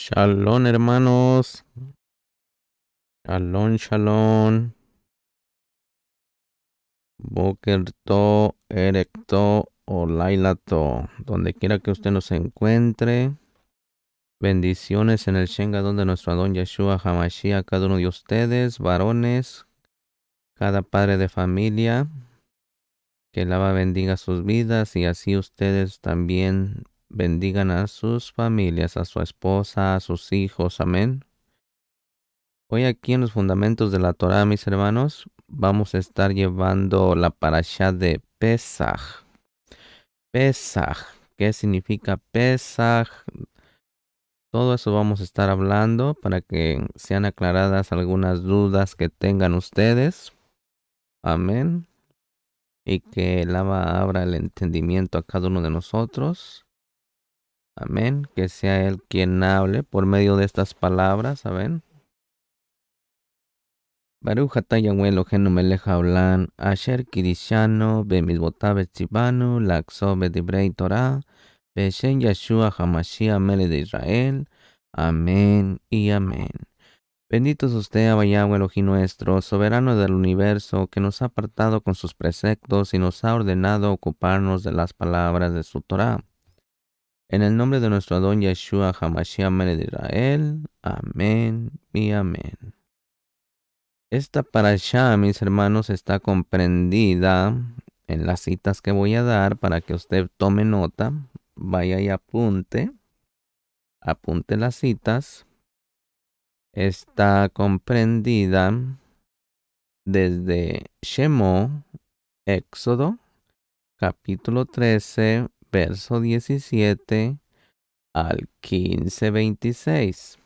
Shalom, hermanos. Shalom, shalom. Boker to, Erek to, o Laila to. Donde quiera que usted nos encuentre. Bendiciones en el Shengadón de nuestro Adón Yeshua Hamashiach, cada uno de ustedes, varones, cada padre de familia. Que el Abba bendiga sus vidas y así ustedes también bendigan a sus familias, a su esposa, a sus hijos. Amén. Hoy aquí en los fundamentos de la Torá, mis hermanos, vamos a estar llevando la parashá de Pesaj. Pesaj, ¿qué significa Pesaj? Todo eso vamos a estar hablando para que sean aclaradas algunas dudas que tengan ustedes. Amén. Y que el Abba abra el entendimiento a cada uno de nosotros. Amén. Que sea Él quien hable por medio de estas palabras. Amén. Baruch atah Yahweh Eloheinu melech haolam, asher kirishanu bemizvotav etzivanu, lakso bedivrei Torah, beshem Yeshua HaMashiach melech de Israel. Amén y amén. Bendito es usted, Abba Yahweh Elohim nuestro, soberano del universo, que nos ha apartado con sus preceptos y nos ha ordenado ocuparnos de las palabras de su Torah. En el nombre de nuestro Adón Yeshua HaMashiach melech de Israel. Amén y amén. Esta parashá, mis hermanos, está comprendida en las citas que voy a dar para que usted tome nota, vaya y apunte las citas. Está comprendida desde Shemó, Éxodo, capítulo 13, verso 17 al 15:26.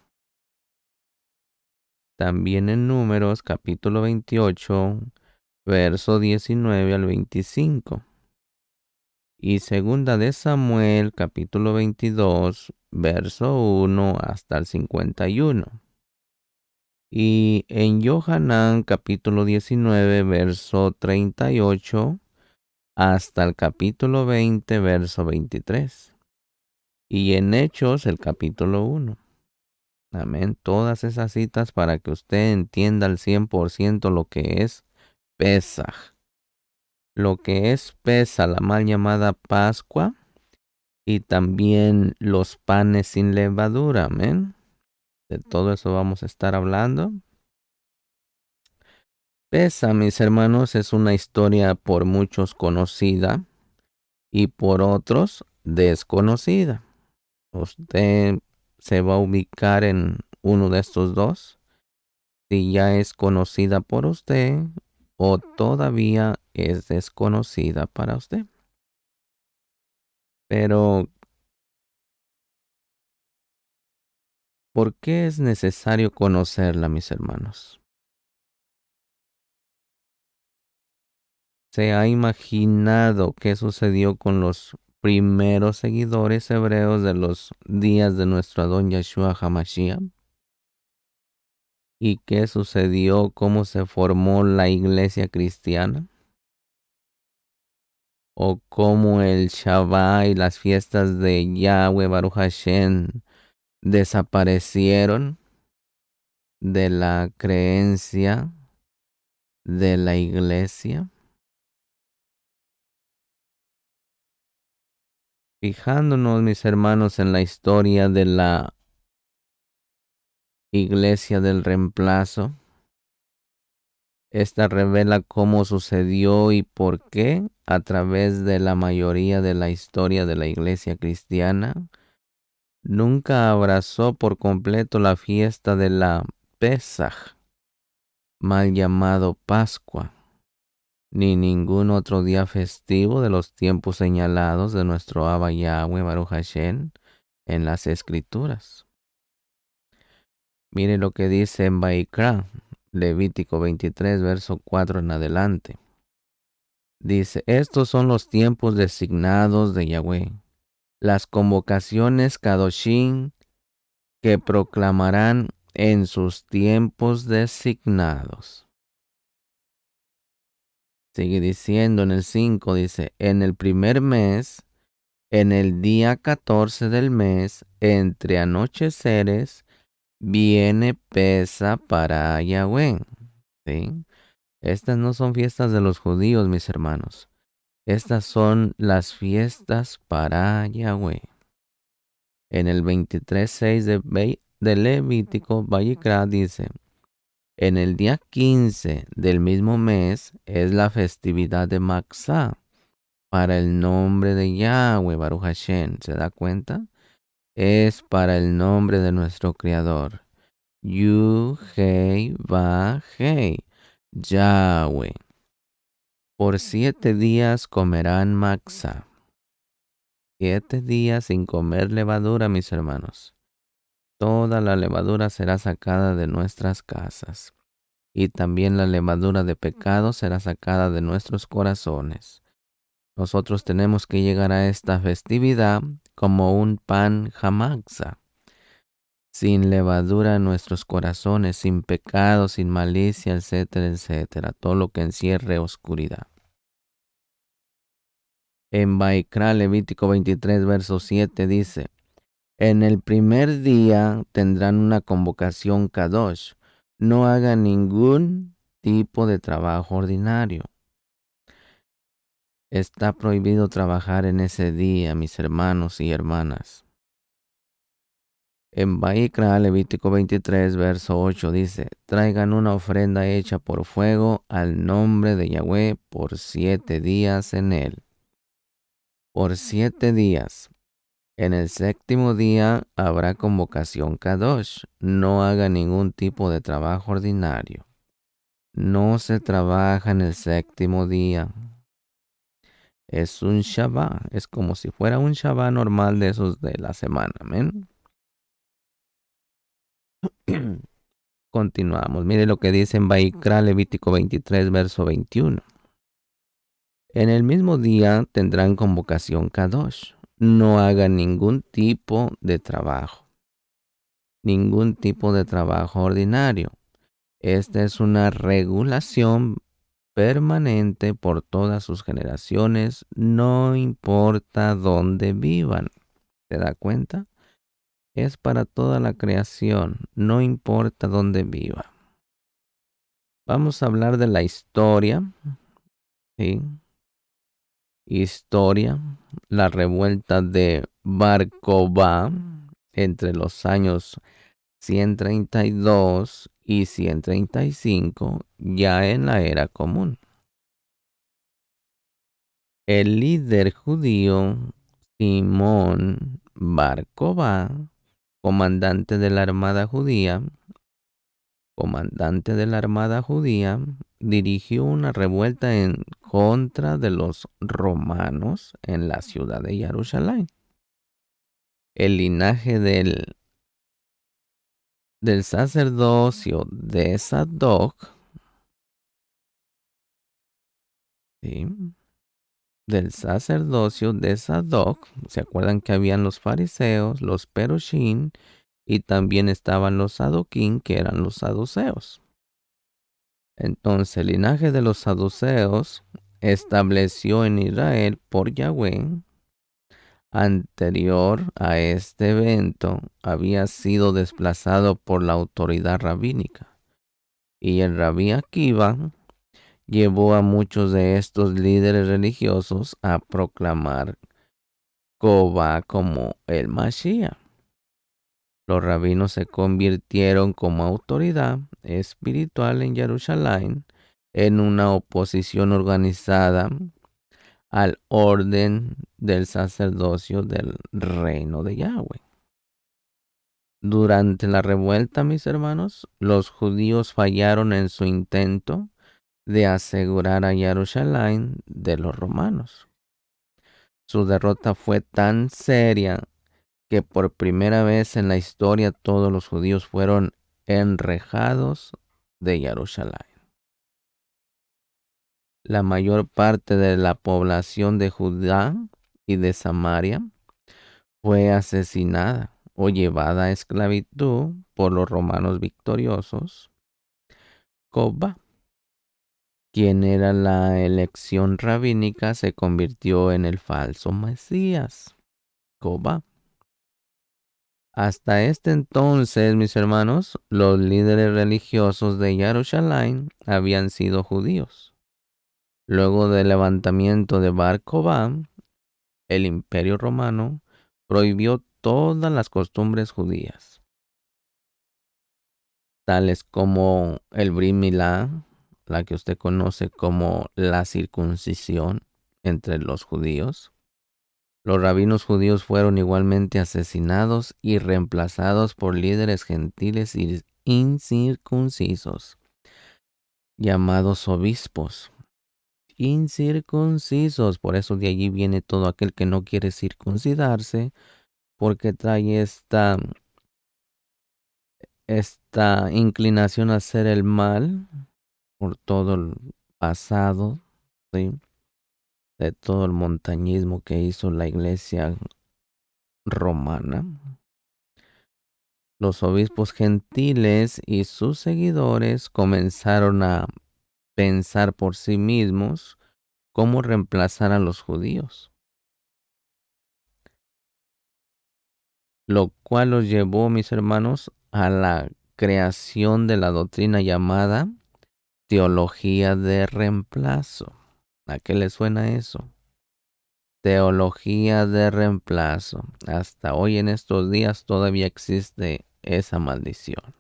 También en Números, capítulo 28, verso 19 al 25. Y segunda de Samuel, capítulo 22, verso 1 hasta el 51. Y en Yohanan, capítulo 19, verso 38, hasta el capítulo 20, verso 23. Y en Hechos, el capítulo 1. Amén. Todas esas citas para que usted entienda al 100% lo que es Pesaj. Lo que es Pesaj, la mal llamada Pascua. Y también los panes sin levadura, amén. De todo eso vamos a estar hablando. Pesaj, mis hermanos, es una historia por muchos conocida y por otros desconocida. Usted se va a ubicar en uno de estos dos, si ya es conocida por usted o todavía es desconocida para usted. Pero, ¿por qué es necesario conocerla, mis hermanos? ¿Se ha imaginado qué sucedió con los primeros seguidores hebreos de los días de nuestro Adón Yeshua HaMashiach? ¿Y qué sucedió? ¿Cómo se formó la iglesia cristiana? ¿O cómo el Shabbat y las fiestas de Yahweh Baruch Hashem desaparecieron de la creencia de la iglesia? Fijándonos, mis hermanos, en la historia de la iglesia del reemplazo, esta revela cómo sucedió y por qué a través de la mayoría de la historia de la iglesia cristiana nunca abrazó por completo la fiesta de la Pesaj, mal llamado Pascua, ni ningún otro día festivo de los tiempos señalados de nuestro Abba Yahweh Baruch Hashem en las Escrituras. Mire lo que dice en Baikra, Levítico 23, verso 4 en adelante. Dice, estos son los tiempos designados de Yahweh, las convocaciones Kadoshim que proclamarán en sus tiempos designados. Sigue diciendo en el 5, dice, en el primer mes En el día 14 del mes, entre anocheceres, viene Pesa para Yahweh. ¿Sí? Estas no son fiestas de los judíos, mis hermanos. Estas son las fiestas para Yahweh. En el 23:6 de Levítico, Vayikra dice, en el día 15 del mismo mes es la festividad de Maxá para el nombre de Yahweh, Baruch Hashem. ¿Se da cuenta? Es para el nombre de nuestro Creador. Yu-Hei Va-Hei, Yahweh. Por 7 días comerán Maxá. 7 días sin comer levadura, mis hermanos. Toda la levadura será sacada de nuestras casas. Y también la levadura de pecado será sacada de nuestros corazones. Nosotros tenemos que llegar a esta festividad como un pan jamaxa, sin levadura en nuestros corazones, sin pecado, sin malicia, etcétera, etcétera, todo lo que encierre oscuridad. En Baikra, Levítico 23, verso 7 dice, en el primer día tendrán una convocación Kadosh. No hagan ningún tipo de trabajo ordinario. Está prohibido trabajar en ese día, mis hermanos y hermanas. En Baikra, Levítico 23, verso 8 dice, traigan una ofrenda hecha por fuego al nombre de Yahweh por 7 días en él. Por 7 días. En el séptimo día habrá convocación Kadosh. No haga ningún tipo de trabajo ordinario. No se trabaja en el séptimo día. Es un Shabbat. Es como si fuera un Shabbat normal de esos de la semana. Amén. Continuamos. Mire lo que dice en Baikra, Levítico 23, verso 21. En el mismo día tendrán convocación Kadosh. No hagan ningún tipo de trabajo. Ningún tipo de trabajo ordinario. Esta es una regulación permanente por todas sus generaciones, no importa dónde vivan. ¿Se da cuenta? Es para toda la creación, no importa dónde viva. Vamos a hablar de la historia. ¿Sí? Historia, la revuelta de Bar Kokhba entre los años 132 y 135, ya en la era común. El líder judío Simón Bar Kokhba, comandante de la Armada Judía, dirigió una revuelta en contra de los romanos en la ciudad de Jerusalén. El linaje del sacerdocio de Sadoc, ¿sí? Del sacerdocio de Sadoc, ¿se acuerdan que habían los fariseos, los perushim, y también estaban los sadoquín, que eran los saduceos? Entonces, el linaje de los saduceos estableció en Israel por Yahweh. Anterior a este evento, había sido desplazado por la autoridad rabínica. Y el rabí Akiva llevó a muchos de estos líderes religiosos a proclamar Kokhba como el Mashiach. Los rabinos se convirtieron como autoridad espiritual en Jerusalén en una oposición organizada al orden del sacerdocio del reino de Yahweh. Durante la revuelta, mis hermanos, los judíos fallaron en su intento de asegurar a Jerusalén de los romanos. Su derrota fue tan seria que por primera vez en la historia todos los judíos fueron enrejados de Jerusalén. La mayor parte de la población de Judá y de Samaria fue asesinada o llevada a esclavitud por los romanos victoriosos. Kokhba, quien era la elección rabínica, se convirtió en el falso Mesías. Cobá. Hasta este entonces, mis hermanos, los líderes religiosos de Jerusalén habían sido judíos. Luego del levantamiento de Bar Kobá, el Imperio Romano prohibió todas las costumbres judías, tales como el Brit Milá, la que usted conoce como la circuncisión entre los judíos. Los rabinos judíos fueron igualmente asesinados y reemplazados por líderes gentiles y incircuncisos, llamados obispos. Incircuncisos, por eso de allí viene todo aquel que no quiere circuncidarse, porque trae esta inclinación a hacer el mal por todo el pasado, ¿sí? De todo el montañismo que hizo la iglesia romana. Los obispos gentiles y sus seguidores comenzaron a pensar por sí mismos cómo reemplazar a los judíos, lo cual los llevó, mis hermanos, a la creación de la doctrina llamada teología de reemplazo. ¿A qué le suena eso? Teología de reemplazo. Hasta hoy en estos días todavía existe esa maldición.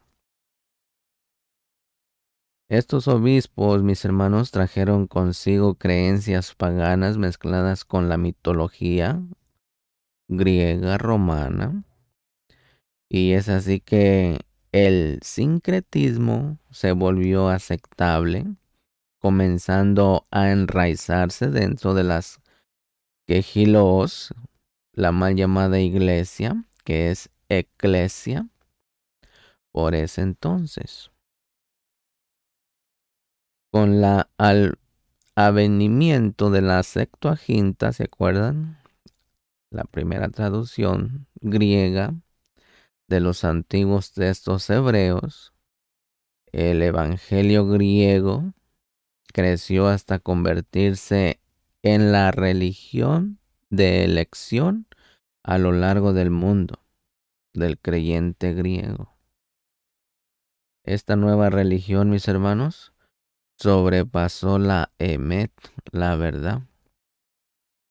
Estos obispos, mis hermanos, trajeron consigo creencias paganas mezcladas con la mitología griega romana. Y es así que el sincretismo se volvió aceptable, comenzando a enraizarse dentro de las quejilos, la mal llamada iglesia, que es eclesia, por ese entonces. Con al avenimiento de la Septuaginta, ¿se acuerdan? La primera traducción griega de los antiguos textos hebreos, el evangelio griego creció hasta convertirse en la religión de elección a lo largo del mundo del creyente griego. Esta nueva religión, mis hermanos, sobrepasó la Emet, la verdad,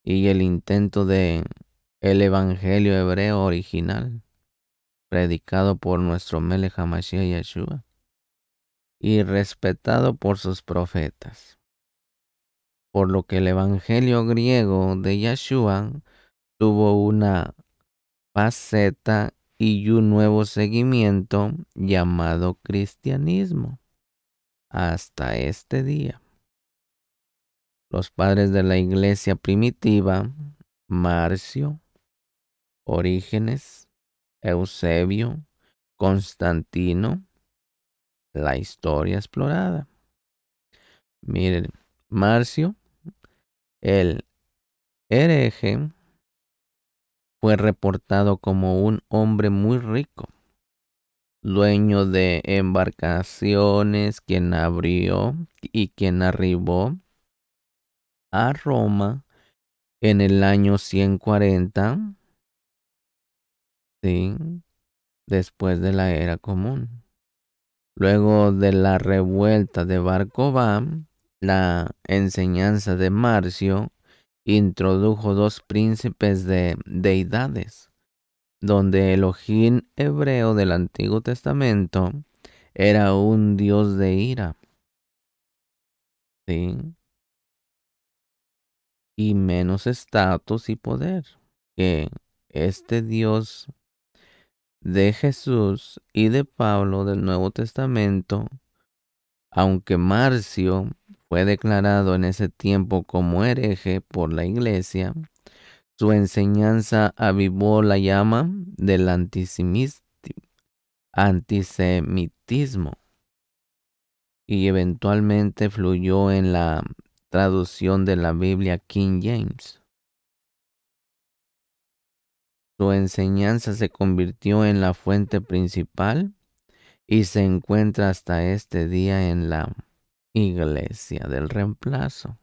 y el intento de el evangelio hebreo original, predicado por nuestro Melech HaMashiach Yeshua y respetado por sus profetas. Por lo que el evangelio griego de Yeshua tuvo una faceta y un nuevo seguimiento llamado cristianismo hasta este día. Los padres de la iglesia primitiva, Marcio, Orígenes, Eusebio, Constantino, la historia explorada. Miren, Marcio, el hereje, fue reportado como un hombre muy rico, dueño de embarcaciones, quien abrió y quien arribó a Roma en el año 140, ¿sí? Después de la era común. Luego de la revuelta de Bar Kobá, la enseñanza de Marcio introdujo dos príncipes de deidades, donde Elohim hebreo del Antiguo Testamento era un dios de ira, ¿sí? Y menos estatus y poder que este Dios de Jesús y de Pablo del Nuevo Testamento, aunque Marcio fue declarado en ese tiempo como hereje por la iglesia, su enseñanza avivó la llama del antisemitismo y eventualmente fluyó en la traducción de la Biblia King James. Su enseñanza se convirtió en la fuente principal y se encuentra hasta este día en la iglesia del reemplazo.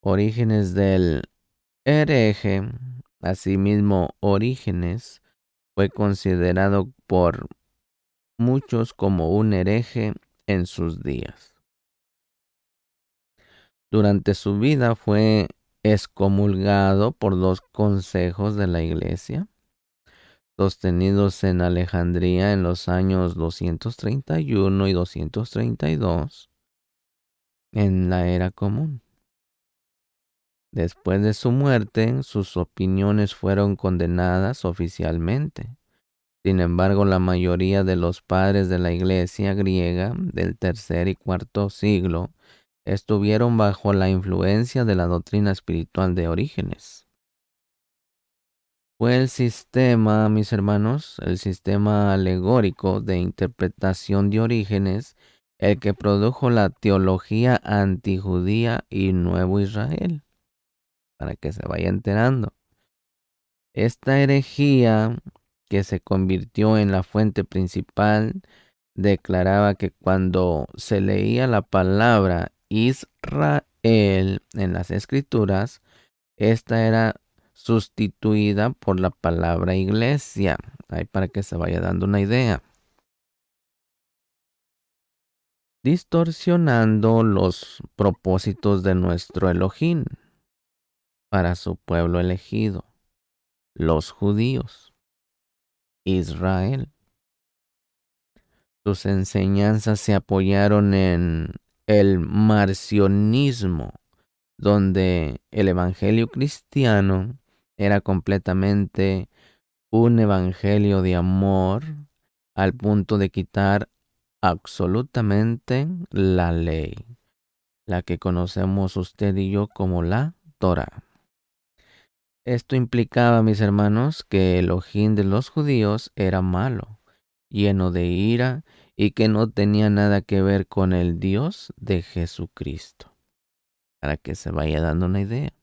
Orígenes del hereje. Asimismo, Orígenes fue considerado por muchos como un hereje en sus días. Durante su vida fue excomulgado por dos consejos de la Iglesia, sostenidos en Alejandría en los años 231 y 232 en la era común. Después de su muerte, sus opiniones fueron condenadas oficialmente. Sin embargo, la mayoría de los padres de la Iglesia griega del tercer y cuarto siglo estuvieron bajo la influencia de la doctrina espiritual de Orígenes. Fue el sistema, mis hermanos, el sistema alegórico de interpretación de Orígenes, el que produjo la teología antijudía y Nuevo Israel, para que se vaya enterando. Esta herejía, que se convirtió en la fuente principal, declaraba que cuando se leía la palabra Israel en las Escrituras, esta era sustituida por la palabra iglesia. Ahí para que se vaya dando una idea. Distorsionando los propósitos de nuestro Elohim para su pueblo elegido, los judíos, Israel. Sus enseñanzas se apoyaron en el marcionismo, donde el evangelio cristiano era completamente un evangelio de amor al punto de quitar absolutamente la ley, la que conocemos usted y yo como la Torá. Esto implicaba, mis hermanos, que el ojín de los judíos era malo, lleno de ira y que no tenía nada que ver con el Dios de Jesucristo. Para que se vaya dando una idea.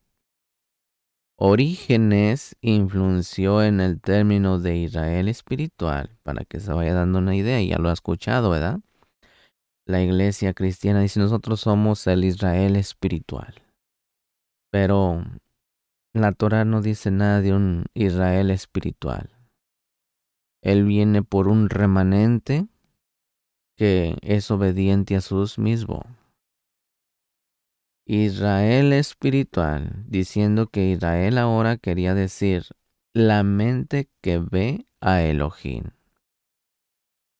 Orígenes influenció en el término de Israel espiritual, para que se vaya dando una idea, ya lo ha escuchado, ¿verdad? La iglesia cristiana dice nosotros somos el Israel espiritual, pero la Torá no dice nada de un Israel espiritual. Él viene por un remanente que es obediente a sus mismos. Israel espiritual, diciendo que Israel ahora quería decir la mente que ve a Elohim.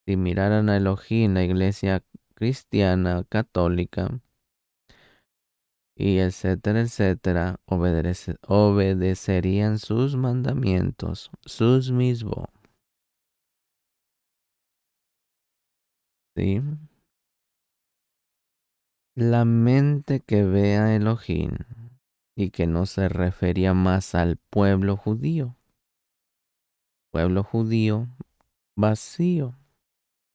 Si miraran a Elohim, la iglesia cristiana, católica, y etcétera, etcétera, obedecerían sus mandamientos, sus mismos. ¿Sí? La mente que ve a Elohim y que no se refería más al pueblo judío vacío,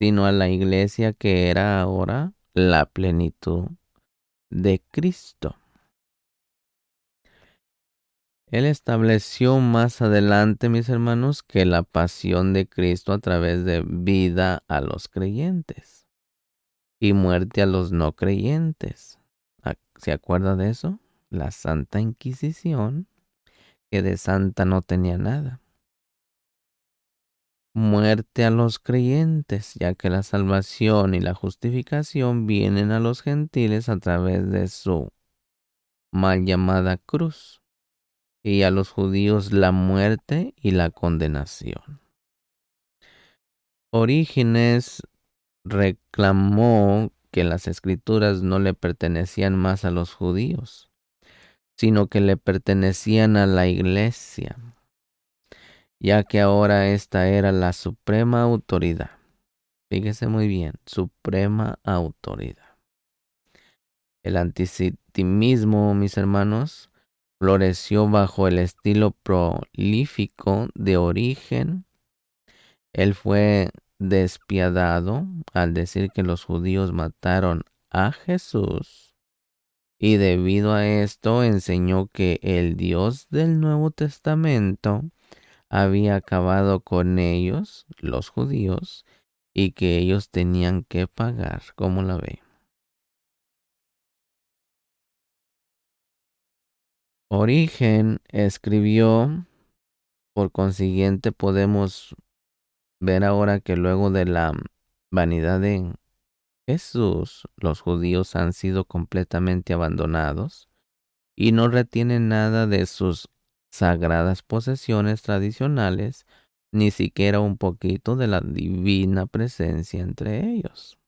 sino a la iglesia que era ahora la plenitud de Cristo. Él estableció más adelante, mis hermanos, que la pasión de Cristo a través de vida a los creyentes y muerte a los no creyentes. ¿Se acuerda de eso? La Santa Inquisición, que de santa no tenía nada. Muerte a los creyentes, ya que la salvación y la justificación vienen a los gentiles a través de su mal llamada cruz, y a los judíos la muerte y la condenación. Orígenes reclamó que las escrituras no le pertenecían más a los judíos, sino que le pertenecían a la iglesia, ya que ahora esta era la suprema autoridad. Fíjese muy bien, suprema autoridad. El antisemitismo, mis hermanos, floreció bajo el estilo prolífico de Origen. Él fue despiadado al decir que los judíos mataron a Jesús, y debido a esto enseñó que el Dios del Nuevo Testamento había acabado con ellos, los judíos, y que ellos tenían que pagar. ¿Cómo la ve? Origen escribió, por consiguiente podemos ver ahora que luego de la vanidad de Jesús, los judíos han sido completamente abandonados y no retienen nada de sus sagradas posesiones tradicionales, ni siquiera un poquito de la divina presencia entre ellos.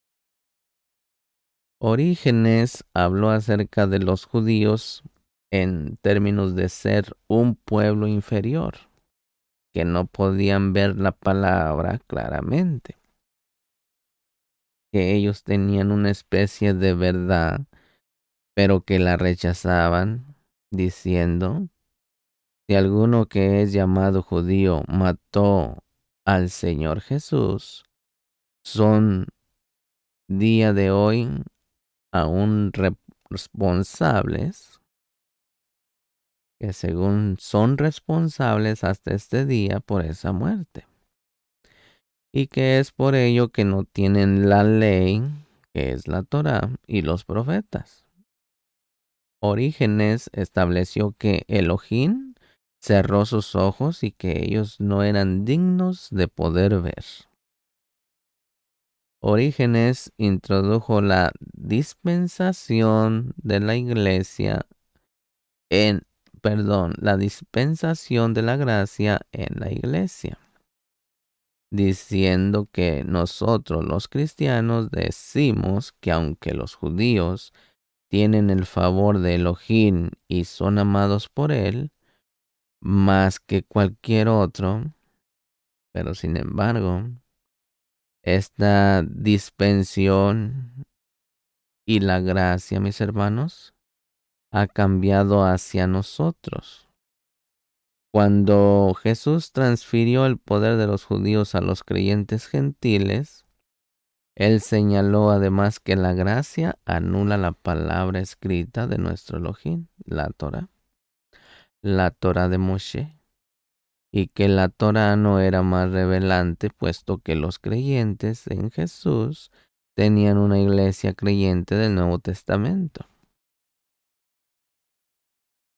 Orígenes habló acerca de los judíos en términos de ser un pueblo inferior, que no podían ver la palabra claramente, que ellos tenían una especie de verdad, pero que la rechazaban, diciendo: si alguno que es llamado judío mató al Señor Jesús, son día de hoy aún responsables, que según son responsables hasta este día por esa muerte. Y que es por ello que no tienen la ley, que es la Torá, y los profetas. Orígenes estableció que Elohim cerró sus ojos y que ellos no eran dignos de poder ver. Orígenes introdujo la dispensación de la iglesia la dispensación de la gracia en la iglesia, diciendo que nosotros los cristianos decimos que aunque los judíos tienen el favor de Elohim y son amados por él más que cualquier otro, pero sin embargo, esta dispensación y la gracia, mis hermanos, ha cambiado hacia nosotros. Cuando Jesús transfirió el poder de los judíos a los creyentes gentiles, él señaló además que la gracia anula la palabra escrita de nuestro Elohim, la Torá de Moshe, y que la Torá no era más revelante, puesto que los creyentes en Jesús tenían una iglesia creyente del Nuevo Testamento.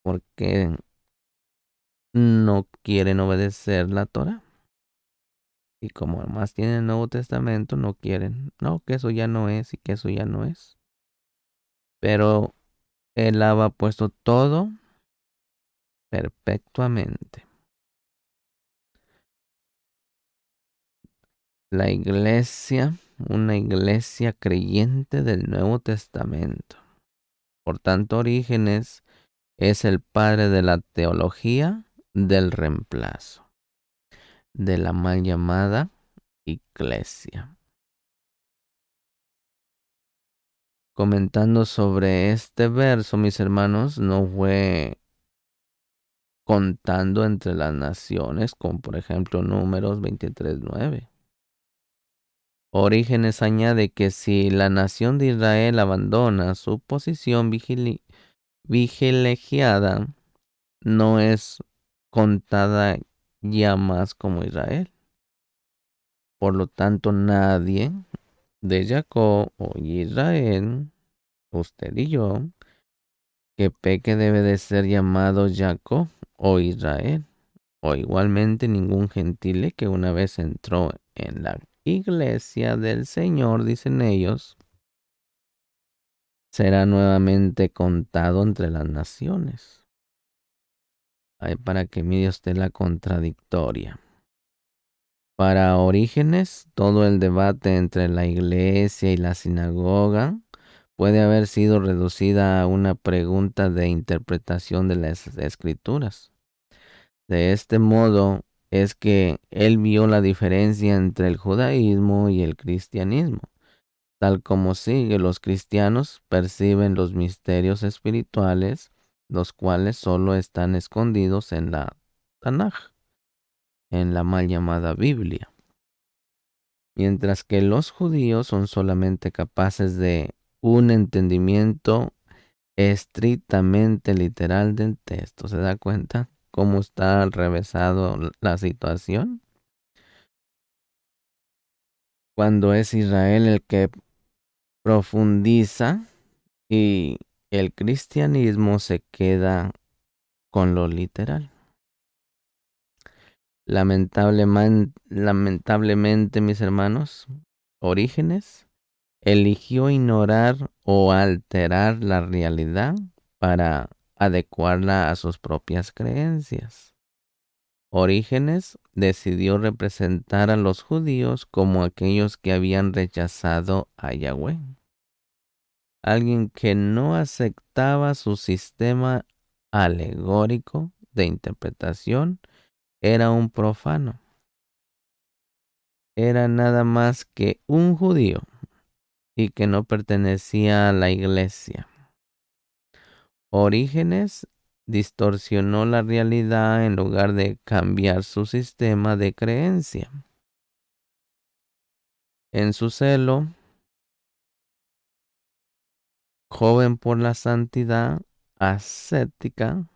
Porque no quieren obedecer la Torá. Y como además tienen el Nuevo Testamento, no quieren. No, que eso ya no es y que eso ya no es. Pero Él ha puesto todo perpetuamente. La iglesia, una iglesia creyente del Nuevo Testamento. Por tanto, Orígenes es el padre de la teología del reemplazo, de la mal llamada iglesia. Comentando sobre este verso, mis hermanos, no fue contando entre las naciones, como por ejemplo Números 23:9. Orígenes añade que si la nación de Israel abandona su posición privilegiada, no es contada ya más como Israel. Por lo tanto, nadie de Jacob o Israel, usted y yo, que peque debe de ser llamado Jacob o Israel, o igualmente ningún gentile que una vez entró en la iglesia del Señor, dicen ellos, será nuevamente contado entre las naciones. Ay, para que mire usted la contradictoria. Para Orígenes, todo el debate entre la iglesia y la sinagoga puede haber sido reducida a una pregunta de interpretación de las escrituras. De este modo es que él vio la diferencia entre el judaísmo y el cristianismo. Tal como sigue, los cristianos perciben los misterios espirituales, los cuales solo están escondidos en la Tanaj, en la mal llamada Biblia. Mientras que los judíos son solamente capaces de un entendimiento estrictamente literal del texto. ¿Se da cuenta cómo está al revésado la situación? Cuando es Israel el que profundiza y el cristianismo se queda con lo literal. Lamentablemente, mis hermanos, Orígenes eligió ignorar o alterar la realidad para adecuarla a sus propias creencias. Orígenes decidió representar a los judíos como aquellos que habían rechazado a Yahweh, alguien que no aceptaba su sistema alegórico de interpretación. Era un profano, era nada más que un judío y que no pertenecía a la iglesia. Orígenes distorsionó la realidad en lugar de cambiar su sistema de creencia. En su celo, joven por la santidad ascética,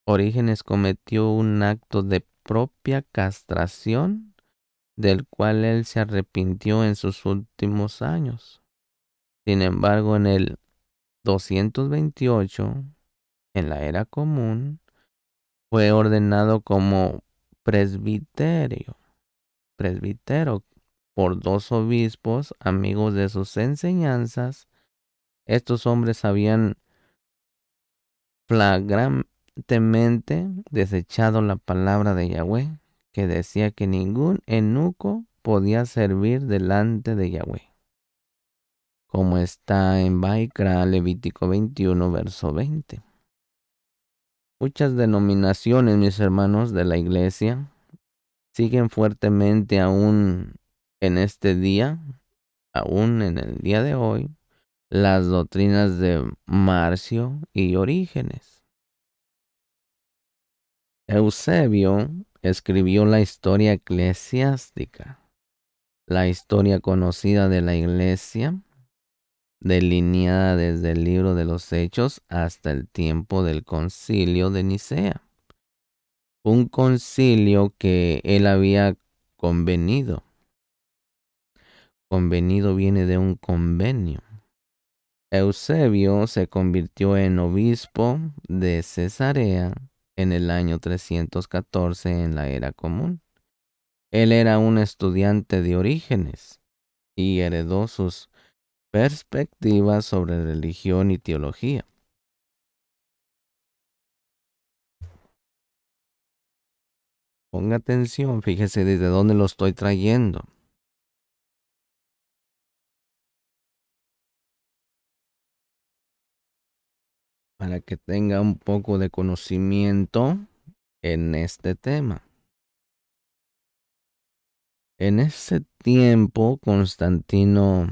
Orígenes cometió un acto de propia castración del cual él se arrepintió en sus últimos años. Sin embargo, en el 228, en la era común, fue ordenado como presbítero por dos obispos amigos de sus enseñanzas. Estos hombres habían flagrantemente desechado la palabra de Yahweh, que decía que ningún eunuco podía servir delante de Yahweh, como está en Baikra, Levítico 21, verso 20. Muchas denominaciones, mis hermanos, de la iglesia siguen fuertemente aún en este día, aún en el día de hoy, las doctrinas de Marcio y Orígenes. Eusebio escribió la historia eclesiástica, la historia conocida de la iglesia, delineada desde el libro de los Hechos hasta el tiempo del concilio de Nicea. Un concilio que él había convenido. Convenido viene de un convenio. Eusebio se convirtió en obispo de Cesarea en el año 314 en la era común. Él era un estudiante de Orígenes y heredó sus perspectivas sobre religión y teología. Ponga atención, fíjese desde dónde lo estoy trayendo. Para que tenga un poco de conocimiento en este tema. En ese tiempo, Constantino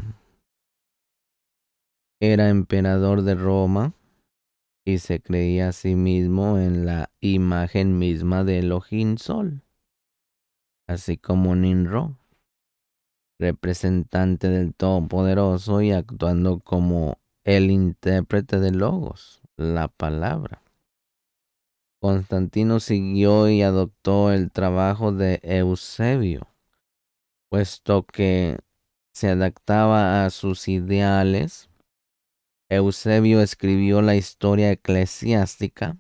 era emperador de Roma y se creía a sí mismo en la imagen misma de Elohim Sol, así como Ninro, representante del Todopoderoso y actuando como el intérprete de Logos, la palabra. Constantino siguió y adoptó el trabajo de Eusebio, puesto que se adaptaba a sus ideales. Eusebio escribió la historia eclesiástica,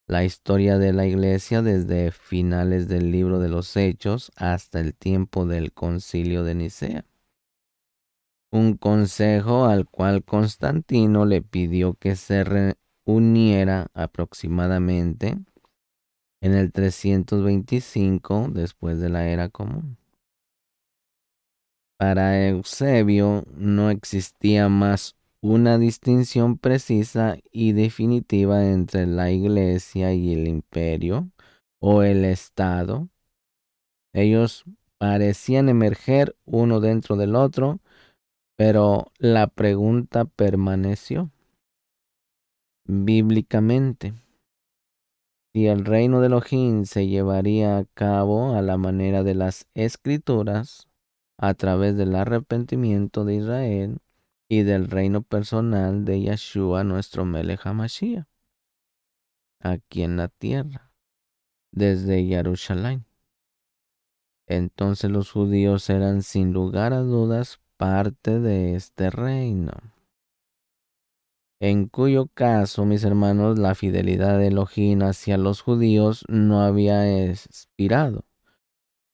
la historia de la iglesia desde finales del libro de los Hechos hasta el tiempo del concilio de Nicea. Un consejo al cual Constantino le pidió que se reuniera aproximadamente en el 325 después de la era común. Para Eusebio no existía más una distinción precisa y definitiva entre la iglesia y el imperio o el estado. Ellos parecían emerger uno dentro del otro, pero la pregunta permaneció bíblicamente: si el reino de Elohim se llevaría a cabo a la manera de las escrituras, a través del arrepentimiento de Israel y del reino personal de Yeshua, nuestro Melech HaMashiach, aquí en la tierra, desde Jerusalén. Entonces los judíos eran sin lugar a dudas parte de este reino. en cuyo caso, mis hermanos, la fidelidad de Elohim hacia los judíos no había expirado.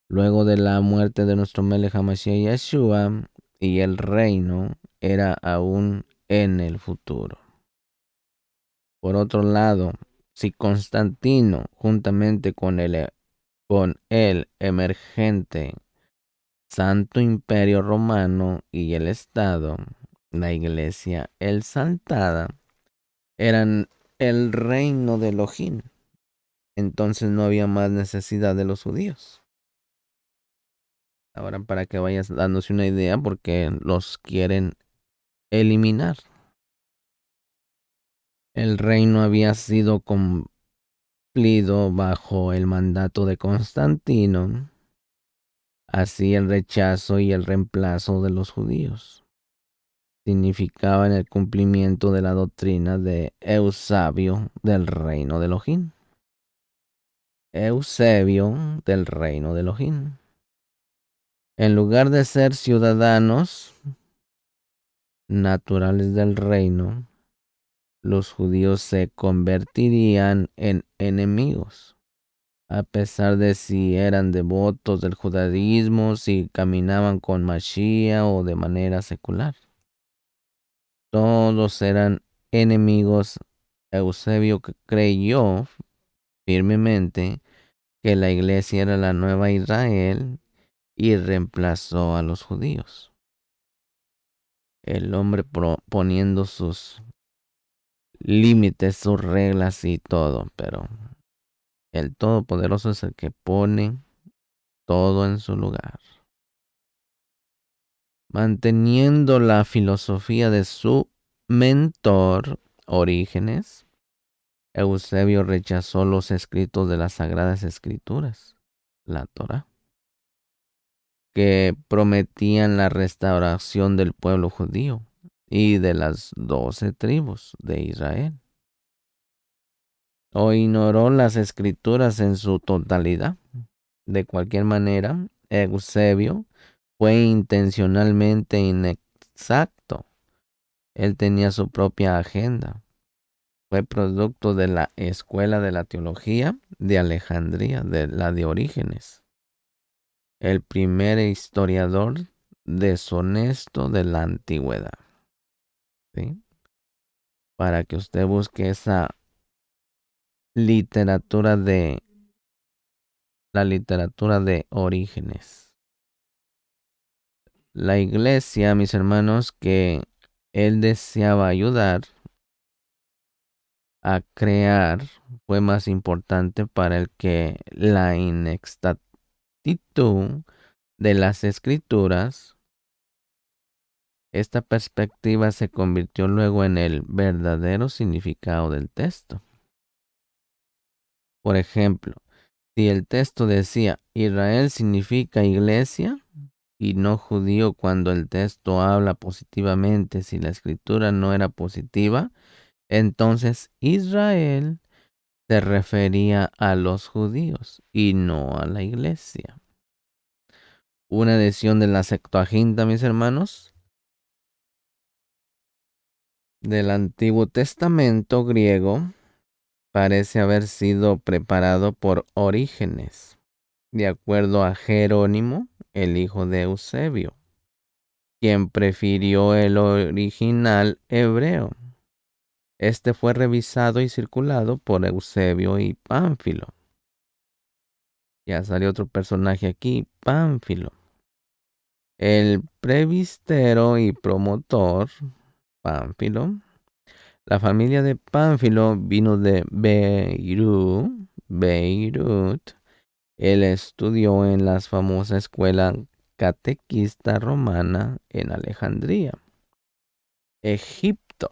Luego de la muerte de nuestro Melech HaMashiach Yeshua, y el reino era aún en el futuro. Por otro lado, si Constantino, juntamente con el emergente Santo Imperio Romano y el Estado, la Iglesia exaltada, eran el reino de Elohim, entonces no había más necesidad de los judíos. Ahora, para que vayas dándose una idea, porque los quieren eliminar. El reino había sido cumplido bajo el mandato de Constantino, así el rechazo y el reemplazo de los judíos significaban el cumplimiento de la doctrina de Eusebio del reino de Elohim. Eusebio del reino de Elohim. En lugar de ser ciudadanos naturales del reino, los judíos se convertirían en enemigos, a pesar de si eran devotos del judaísmo, si caminaban con Mashiach o de manera secular. Todos eran enemigos. Eusebio creyó firmemente que la iglesia era la nueva Israel y reemplazó a los judíos. El hombre poniendo sus límites, sus reglas y todo, pero el Todopoderoso es el que pone todo en su lugar. Manteniendo la filosofía de su mentor Orígenes, Eusebio rechazó los escritos de las Sagradas Escrituras, la Torá, que prometían la restauración del pueblo judío y de las 12 tribus de Israel. O ignoró las escrituras en su totalidad. De cualquier manera, Eusebio fue intencionalmente inexacto. Él tenía su propia agenda. Fue producto de la escuela de la teología de Alejandría, de la de Orígenes. El primer historiador deshonesto de la antigüedad. ¿Sí? Para que usted busque esa literatura de la literatura de Orígenes. La iglesia, mis hermanos, que él deseaba ayudar a crear, fue más importante para él que la inexactitud de las escrituras. Esta perspectiva se convirtió luego en el verdadero significado del texto. Por ejemplo, si el texto decía Israel significa iglesia y no judío, cuando el texto habla positivamente, si la escritura no era positiva, entonces Israel se refería a los judíos y no a la iglesia. Una edición de la Septuaginta, mis hermanos, del Antiguo Testamento griego, parece haber sido preparado por Orígenes, de acuerdo a Jerónimo, el hijo de Eusebio, quien prefirió el original hebreo. Este fue revisado y circulado por Eusebio y Pánfilo. Ya salió otro personaje aquí, Pánfilo. El presbítero y promotor, Pánfilo. La familia de Pánfilo vino de Beirut. Él estudió en la famosa escuela catequista romana en Alejandría, Egipto,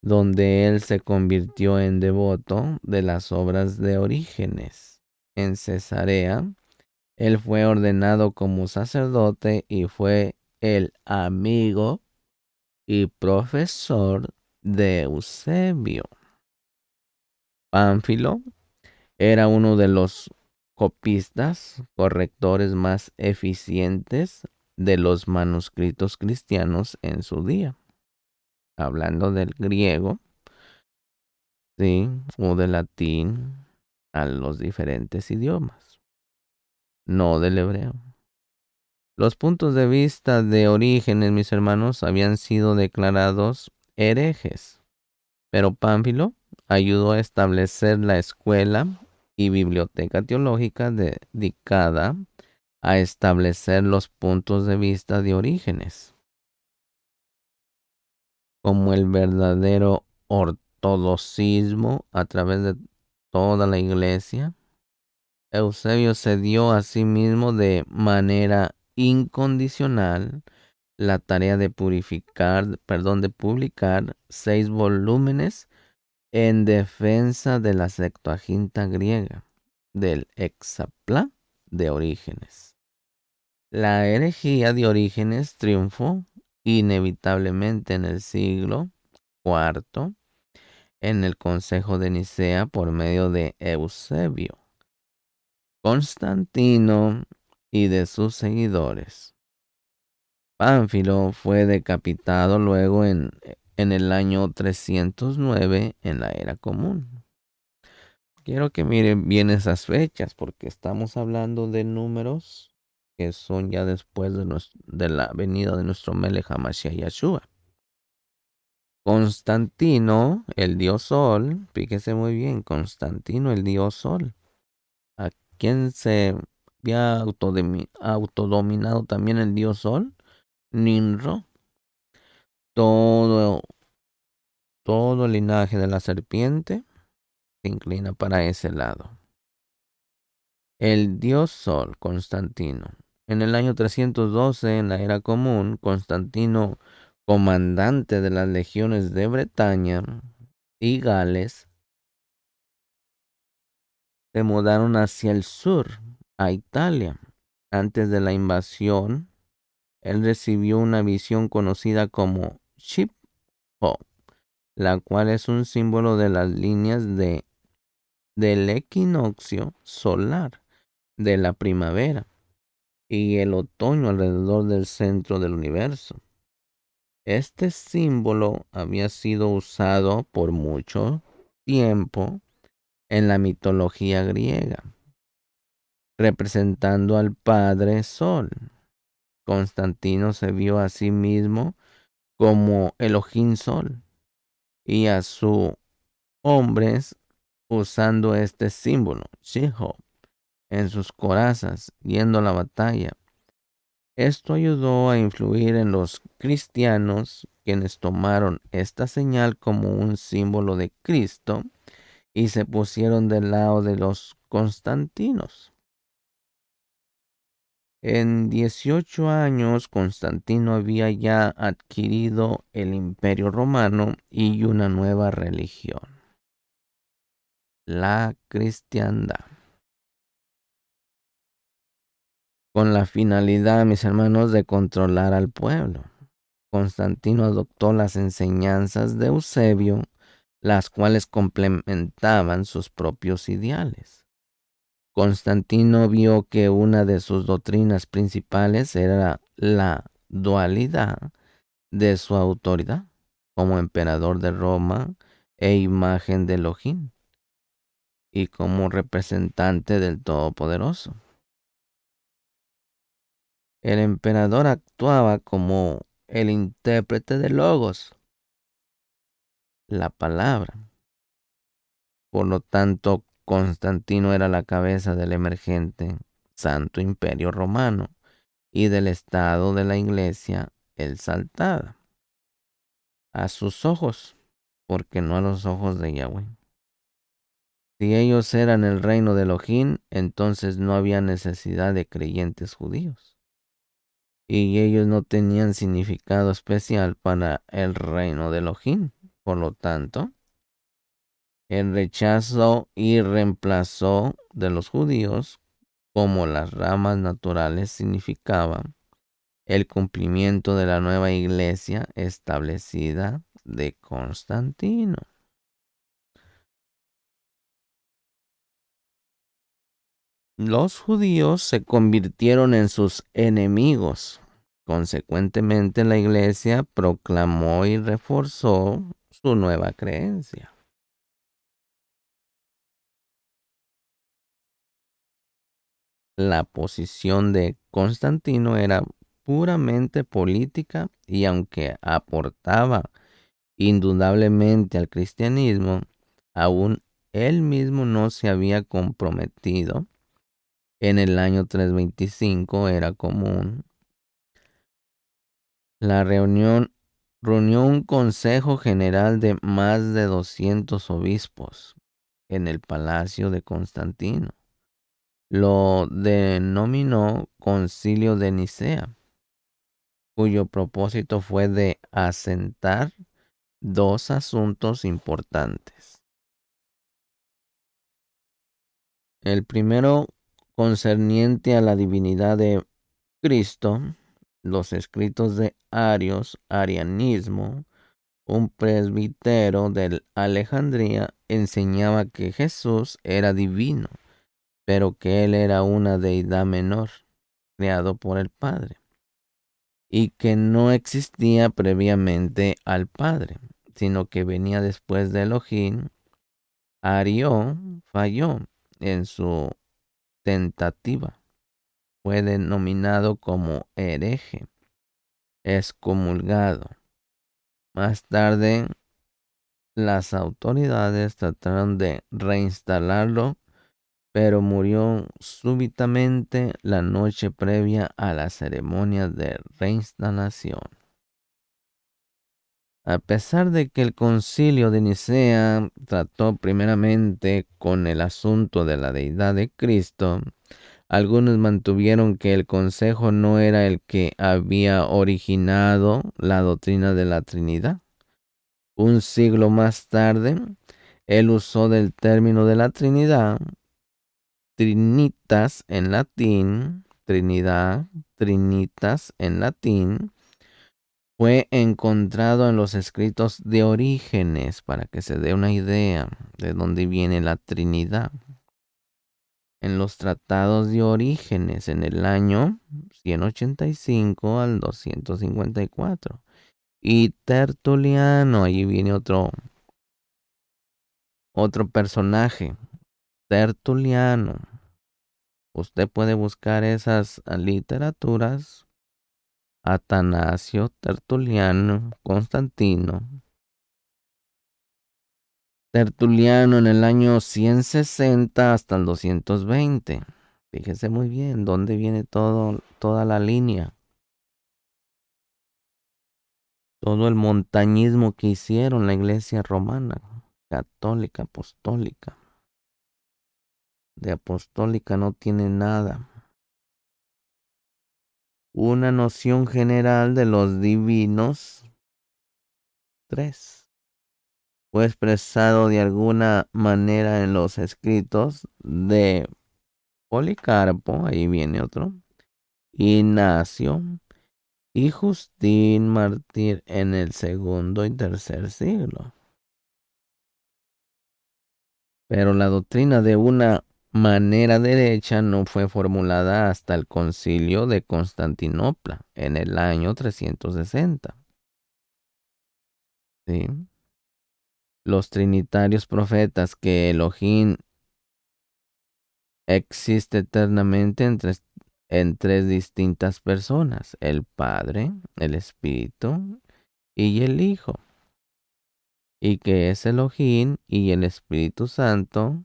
donde él se convirtió en devoto de las obras de Orígenes. En Cesarea, él fue ordenado como sacerdote y fue el amigo y profesor de Eusebio. Pánfilo era uno de los copistas, correctores más eficientes de los manuscritos cristianos en su día. hablando del griego, ¿sí? O del latín a los diferentes idiomas, no del hebreo. Los puntos de vista de Orígenes, mis hermanos, habían sido declarados herejes, pero Pánfilo ayudó a establecer la escuela y biblioteca teológica dedicada a establecer los puntos de vista de Orígenes, como el verdadero ortodoxismo a través de toda la iglesia. Eusebio se dio a sí mismo de manera incondicional la tarea de de publicar 6 volúmenes en defensa de la Septuaginta griega, del Hexapla de Orígenes. La herejía de Orígenes triunfó inevitablemente en el siglo IV en el Consejo de Nicea por medio de Eusebio, Constantino y de sus seguidores. Pánfilo fue decapitado luego en el año 309 en la era común. Quiero que miren bien esas fechas porque estamos hablando de números que son ya después de la venida de nuestro Melech HaMashiach Yeshua. Constantino, el dios Sol, fíjese muy bien, Constantino, el dios Sol, a quien se había autodominado también el dios Sol, Ninro, todo, todo el linaje de la serpiente se inclina para ese lado. El dios Sol, Constantino. En el año 312, en la era común, Constantino, comandante de las legiones de Bretaña y Gales, se mudaron hacia el sur, a Italia. Antes de la invasión, él recibió una visión conocida como Ship-Ho, la cual es un símbolo de las líneas del equinoccio solar de la primavera y el otoño alrededor del centro del universo. Este símbolo había sido usado por mucho tiempo en la mitología griega, representando al Padre Sol. Constantino se vio a sí mismo como Elohim Sol y a sus hombres usando este símbolo, Shiho, en sus corazas, yendo a la batalla. Esto ayudó a influir en los cristianos, quienes tomaron esta señal como un símbolo de Cristo y se pusieron del lado de los constantinos. En 18 años, Constantino había ya adquirido el Imperio Romano y una nueva religión, la cristiandad. Con la finalidad, mis hermanos, de controlar al pueblo. Constantino adoptó las enseñanzas de Eusebio, las cuales complementaban sus propios ideales. Constantino vio que una de sus doctrinas principales era la dualidad de su autoridad como emperador de Roma e imagen de Elohim y como representante del Todopoderoso. El emperador actuaba como el intérprete de Logos, la palabra. Por lo tanto, Constantino era la cabeza del emergente Santo Imperio Romano y del Estado de la Iglesia exaltada a sus ojos, porque no a los ojos de Yahweh. Si ellos eran el reino de Elohim, entonces no había necesidad de creyentes judíos. Y ellos no tenían significado especial para el reino de Elohim. Por lo tanto, el rechazo y reemplazo de los judíos como las ramas naturales significaba el cumplimiento de la nueva iglesia establecida de Constantino. Los judíos se convirtieron en sus enemigos Consecuentemente, la Iglesia proclamó y reforzó su nueva creencia. La posición de Constantino era puramente política y aunque aportaba indudablemente al cristianismo, aún él mismo no se había comprometido. En el año 325 era común la reunió un consejo general de más de 200 obispos en el palacio de Constantino. Lo denominó Concilio de Nicea, cuyo propósito fue de asentar dos asuntos importantes. El primero concerniente a la divinidad de Cristo, los escritos de Arios, arianismo, un presbítero de Alejandría, enseñaba que Jesús era divino, pero que él era una deidad menor, creado por el Padre, y que no existía previamente al Padre, sino que venía después de Elohim. Ario falló en su tentativa. Fue denominado como hereje, excomulgado. Más tarde, las autoridades trataron de reinstalarlo, pero murió súbitamente la noche previa a la ceremonia de reinstalación. A pesar de que el concilio de Nicea trató primeramente con el asunto de la deidad de Cristo, algunos mantuvieron que el consejo no era el que había originado la doctrina de la Trinidad. Un siglo más tarde, él usó del término de la Trinidad, trinitas en latín, Trinidad, trinitas en latín, fue encontrado en los escritos de Orígenes para que se dé una idea de dónde viene la Trinidad. En los tratados de Orígenes en el año 185 al 254. Y Tertuliano, allí viene otro personaje, Tertuliano. Usted puede buscar esas literaturas. Atanasio, Tertuliano, Constantino. Tertuliano en el año 160 hasta el 220. Fíjese muy bien dónde viene toda la línea. Todo el montañismo que hicieron la iglesia romana, católica, apostólica. De apostólica no tiene nada. Una noción general de los divinos. 3. Fue expresado de alguna manera en los escritos de Policarpo, ahí viene otro, Ignacio y Justín Mártir en el segundo y tercer siglo. Pero la doctrina de una manera derecha no fue formulada hasta el concilio de Constantinopla en el año 360. ¿Sí? Los trinitarios profetas que Elohim existe eternamente en tres distintas personas, el Padre, el Espíritu y el Hijo, y que es Elohim y el Espíritu Santo,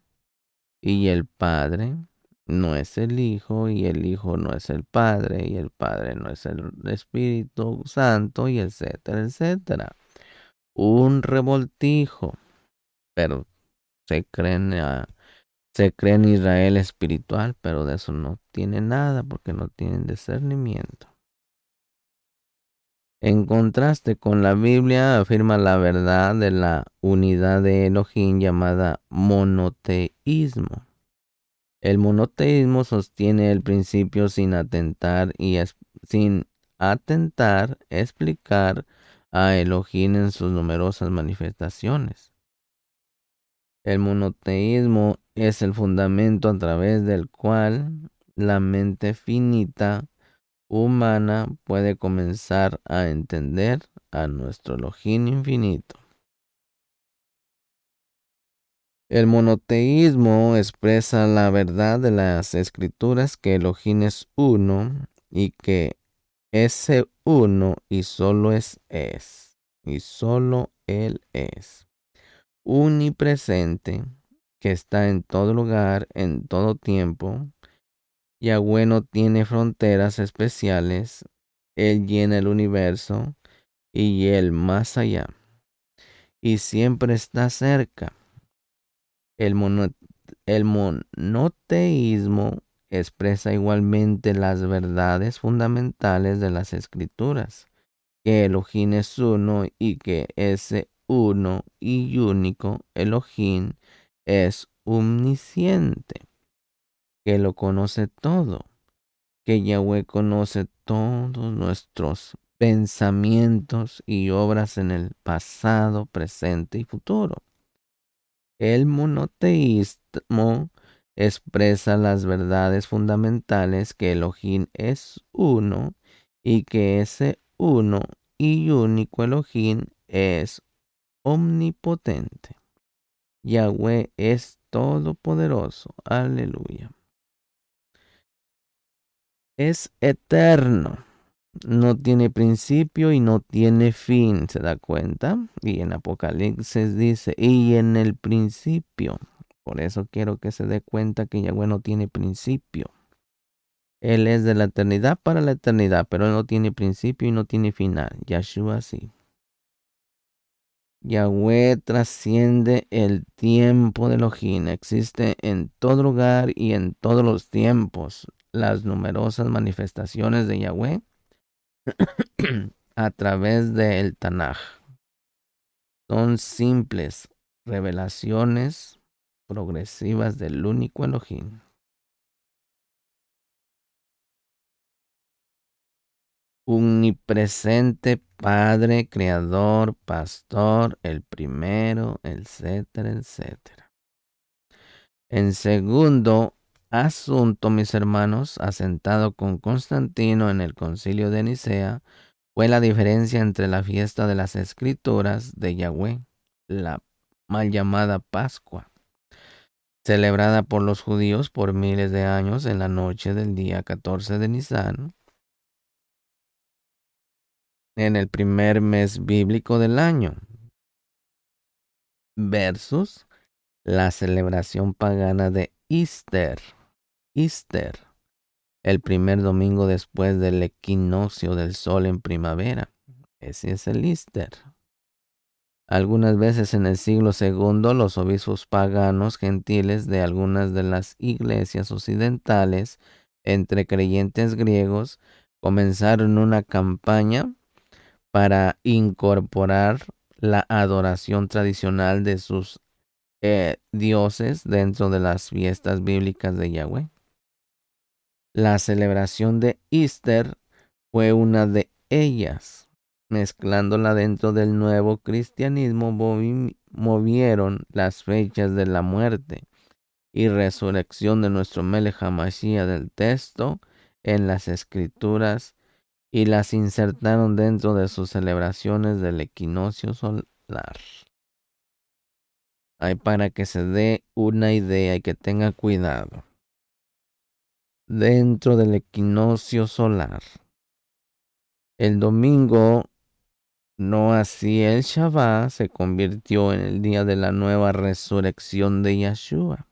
y el Padre no es el Hijo, y el Hijo no es el Padre, y el Padre no es el Espíritu Santo, y etcétera, etcétera. Un revoltijo, pero se creen se cree en Israel espiritual, pero de eso no tiene nada porque no tienen discernimiento. En contraste con la Biblia, afirma la verdad de la unidad de Elohim llamada monoteísmo. El monoteísmo sostiene el principio sin atentar, explicar a Elohim en sus numerosas manifestaciones. El monoteísmo es el fundamento a través del cual la mente finita humana puede comenzar a entender a nuestro Elohim infinito. El monoteísmo expresa la verdad de las escrituras que Elohim es uno y que ese uno y solo y solo Él es unipresente, que está en todo lugar, en todo tiempo. Yahweh no tiene fronteras especiales, Él llena el universo y el más allá, y siempre está cerca. El monoteísmo expresa igualmente las verdades fundamentales de las escrituras, que Elohim es uno y que ese uno y único Elohim es omnisciente, que lo conoce todo, que Yahweh conoce todos nuestros pensamientos y obras en el pasado, presente y futuro. El monoteísmo expresa las verdades fundamentales que Elohim es uno y que ese uno y único Elohim es omnipotente. Yahweh es todopoderoso. Aleluya. Es eterno. No tiene principio y no tiene fin, ¿se da cuenta? Y en Apocalipsis dice, y en el principio. Por eso quiero que se dé cuenta que Yahweh no tiene principio. Él es de la eternidad para la eternidad, pero él no tiene principio y no tiene final. Yahshua sí. Yahweh trasciende el tiempo de Elohim, existe en todo lugar y en todos los tiempos. Las numerosas manifestaciones de Yahweh a través del Tanaj son simples revelaciones progresivas del único Elohim. Omnipresente Padre, Creador, Pastor, el primero, etcétera, etcétera. En segundo asunto, mis hermanos, asentado con Constantino en el concilio de Nicea, fue la diferencia entre la fiesta de las Escrituras de Yahweh, la mal llamada Pascua, celebrada por los judíos por miles de años en la noche del día 14 de Nisan, en el primer mes bíblico del año, versus la celebración pagana de Easter, el primer domingo después del equinoccio del sol en primavera. Ese es el Easter. Algunas veces en el siglo segundo, los obispos paganos gentiles de algunas de las iglesias occidentales, entre creyentes griegos, comenzaron una campaña para incorporar la adoración tradicional de sus dioses dentro de las fiestas bíblicas de Yahweh. La celebración de Easter fue una de ellas. Mezclándola dentro del nuevo cristianismo, movieron las fechas de la muerte y resurrección de nuestro Melech HaMashiach del texto en las escrituras y las insertaron dentro de sus celebraciones del equinoccio solar. Hay para que se dé una idea y que tenga cuidado. Dentro del equinoccio solar, el domingo, no así el Shabbat, se convirtió en el día de la nueva resurrección de Yahshua.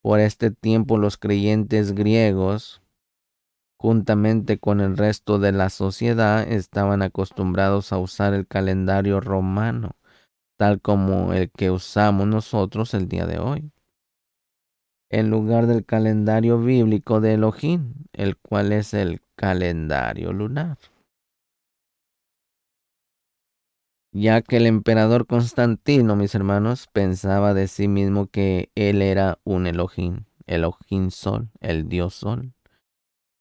Por este tiempo los creyentes griegos, juntamente con el resto de la sociedad, estaban acostumbrados a usar el calendario romano, tal como el que usamos nosotros el día de hoy, en lugar del calendario bíblico de Elohim, el cual es el calendario lunar. Ya que el emperador Constantino, mis hermanos, pensaba de sí mismo que él era un Elohim, Elohim Sol, el Dios Sol.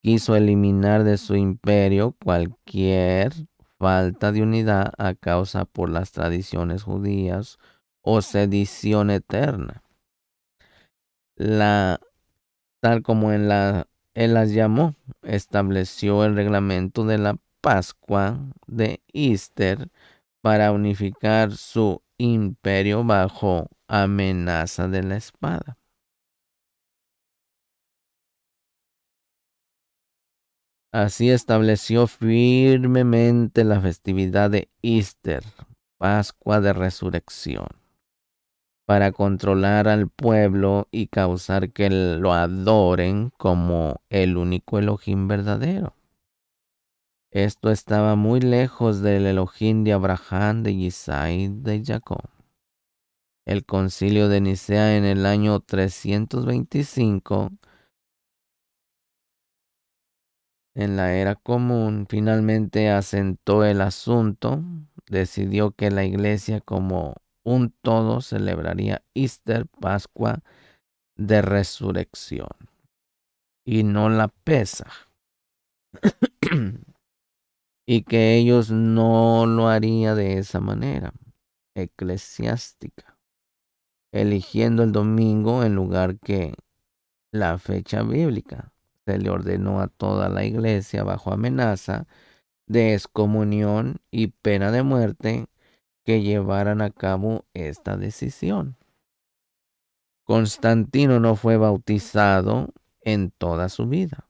Quiso eliminar de su imperio cualquier falta de unidad a causa por las tradiciones judías o sedición eterna. Tal como en la él las llamó, estableció el reglamento de la Pascua de Easter para unificar su imperio bajo amenaza de la espada. Así estableció firmemente la festividad de Easter, Pascua de Resurrección, para controlar al pueblo y causar que lo adoren como el único Elohim verdadero. Esto estaba muy lejos del Elohim de Abraham, de Isaac y de Jacob. El concilio de Nicea en el año 325, en la era común, finalmente asentó el asunto, decidió que la iglesia como un todo celebraría Easter, Pascua de Resurrección, y no la Pesaj, y que ellos no lo harían de esa manera eclesiástica, eligiendo el domingo en lugar que la fecha bíblica. Se le ordenó a toda la iglesia bajo amenaza de excomunión y pena de muerte que llevaran a cabo esta decisión. Constantino no fue bautizado en toda su vida.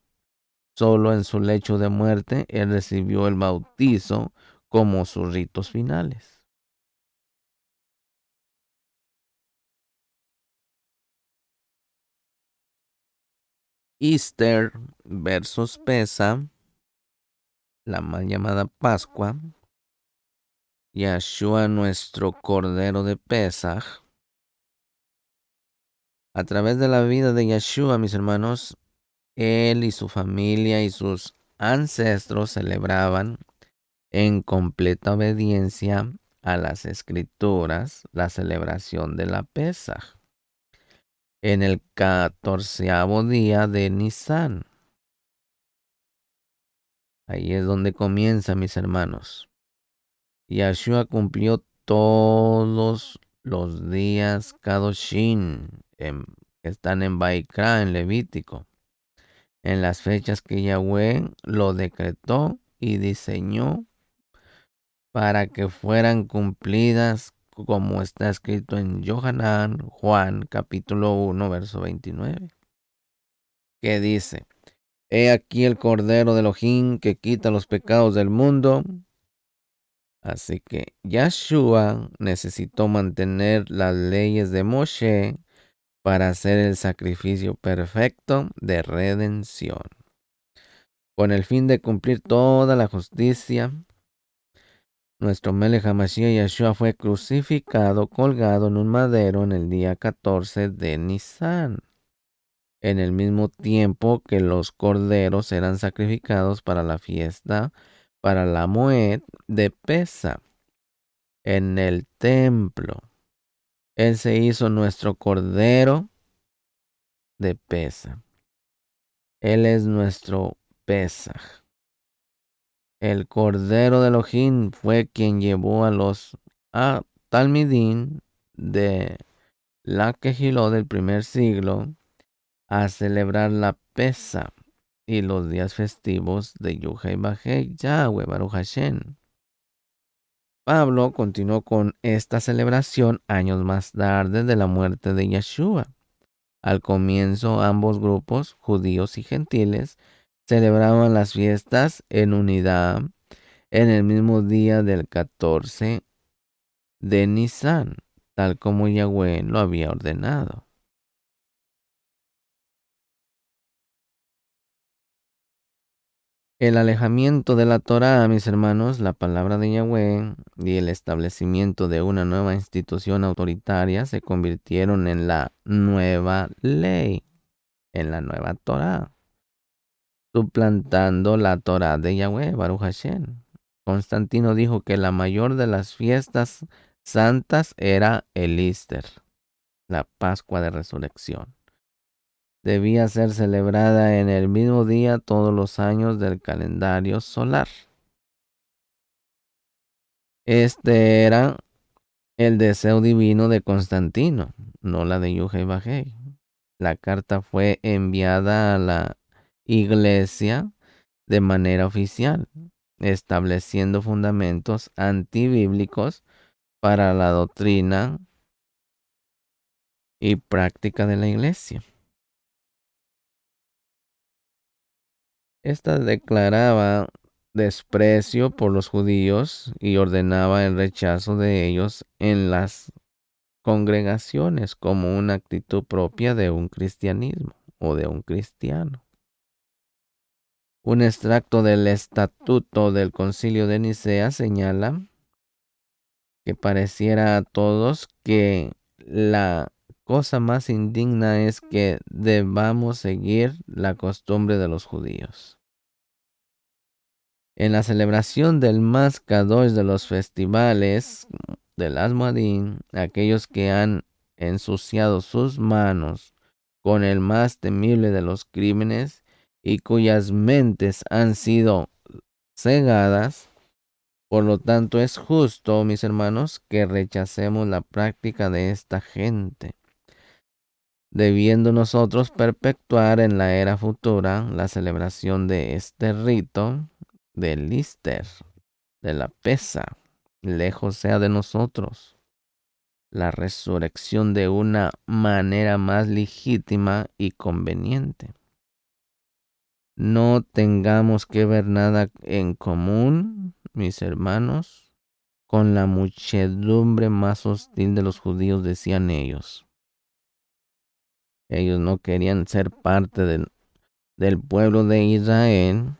Solo en su lecho de muerte él recibió el bautizo como sus ritos finales. Easter versus Pesa, la mal llamada Pascua, Yahshua nuestro Cordero de Pesaj. A través de la vida de Yahshua, mis hermanos, él y su familia y sus ancestros celebraban en completa obediencia a las escrituras la celebración de la Pesaj en el 14º día de Nisan. Ahí es donde comienza, mis hermanos. Yahshua cumplió todos los días Kadoshim que están en Baikra, en Levítico, en las fechas que Yahweh lo decretó y diseñó para que fueran cumplidas como está escrito en Yohanan, Juan, capítulo 1, verso 29, que dice: He aquí el Cordero de Elohim que quita los pecados del mundo. Así que Yahshua necesitó mantener las leyes de Moshe para hacer el sacrificio perfecto de redención. Con el fin de cumplir toda la justicia, nuestro Melech HaMashiach Yahshua fue crucificado, colgado en un madero en el día 14 de Nisan, en el mismo tiempo que los corderos eran sacrificados para la fiesta, para la Moed de Pesa, en el templo. Él se hizo nuestro cordero de Pesa. Él es nuestro Pesaj. El cordero de Elohim fue quien llevó a los Talmidín de la Quejiló del primer siglo a celebrar la Pesa y los días festivos de Yuhei Bajei Yahweh Baruch Hashem. Pablo continuó con esta celebración años más tarde de la muerte de Yeshua. Al comienzo, ambos grupos, judíos y gentiles, celebraban las fiestas en unidad en el mismo día del 14 de Nisan, tal como Yahweh lo había ordenado. El alejamiento de la Torá, mis hermanos, la palabra de Yahweh y el establecimiento de una nueva institución autoritaria se convirtieron en la nueva ley, en la nueva Torá, suplantando la Torá de Yahweh, Baruch Hashem. Constantino dijo que la mayor de las fiestas santas era el Easter, la Pascua de Resurrección. Debía ser celebrada en el mismo día todos los años del calendario solar. Este era el deseo divino de Constantino, no la de Yuhei Bajei. La carta fue enviada a la iglesia de manera oficial, estableciendo fundamentos antibíblicos para la doctrina y práctica de la iglesia. Esta declaraba desprecio por los judíos y ordenaba el rechazo de ellos en las congregaciones como una actitud propia de un cristianismo o de un cristiano. Un extracto del estatuto del Concilio de Nicea señala que pareciera a todos que la cosa más indigna es que debamos seguir la costumbre de los judíos. En la celebración del más kadosh de los festivales del Asmoadín, aquellos que han ensuciado sus manos con el más temible de los crímenes y cuyas mentes han sido cegadas. Por lo tanto, es justo, mis hermanos, que rechacemos la práctica de esta gente, debiendo nosotros perpetuar en la era futura la celebración de este rito del Lister, de la pesa, lejos sea de nosotros la resurrección de una manera más legítima y conveniente. No tengamos que ver nada en común, mis hermanos, con la muchedumbre más hostil de los judíos, decían ellos. Ellos no querían ser parte del pueblo de Israel.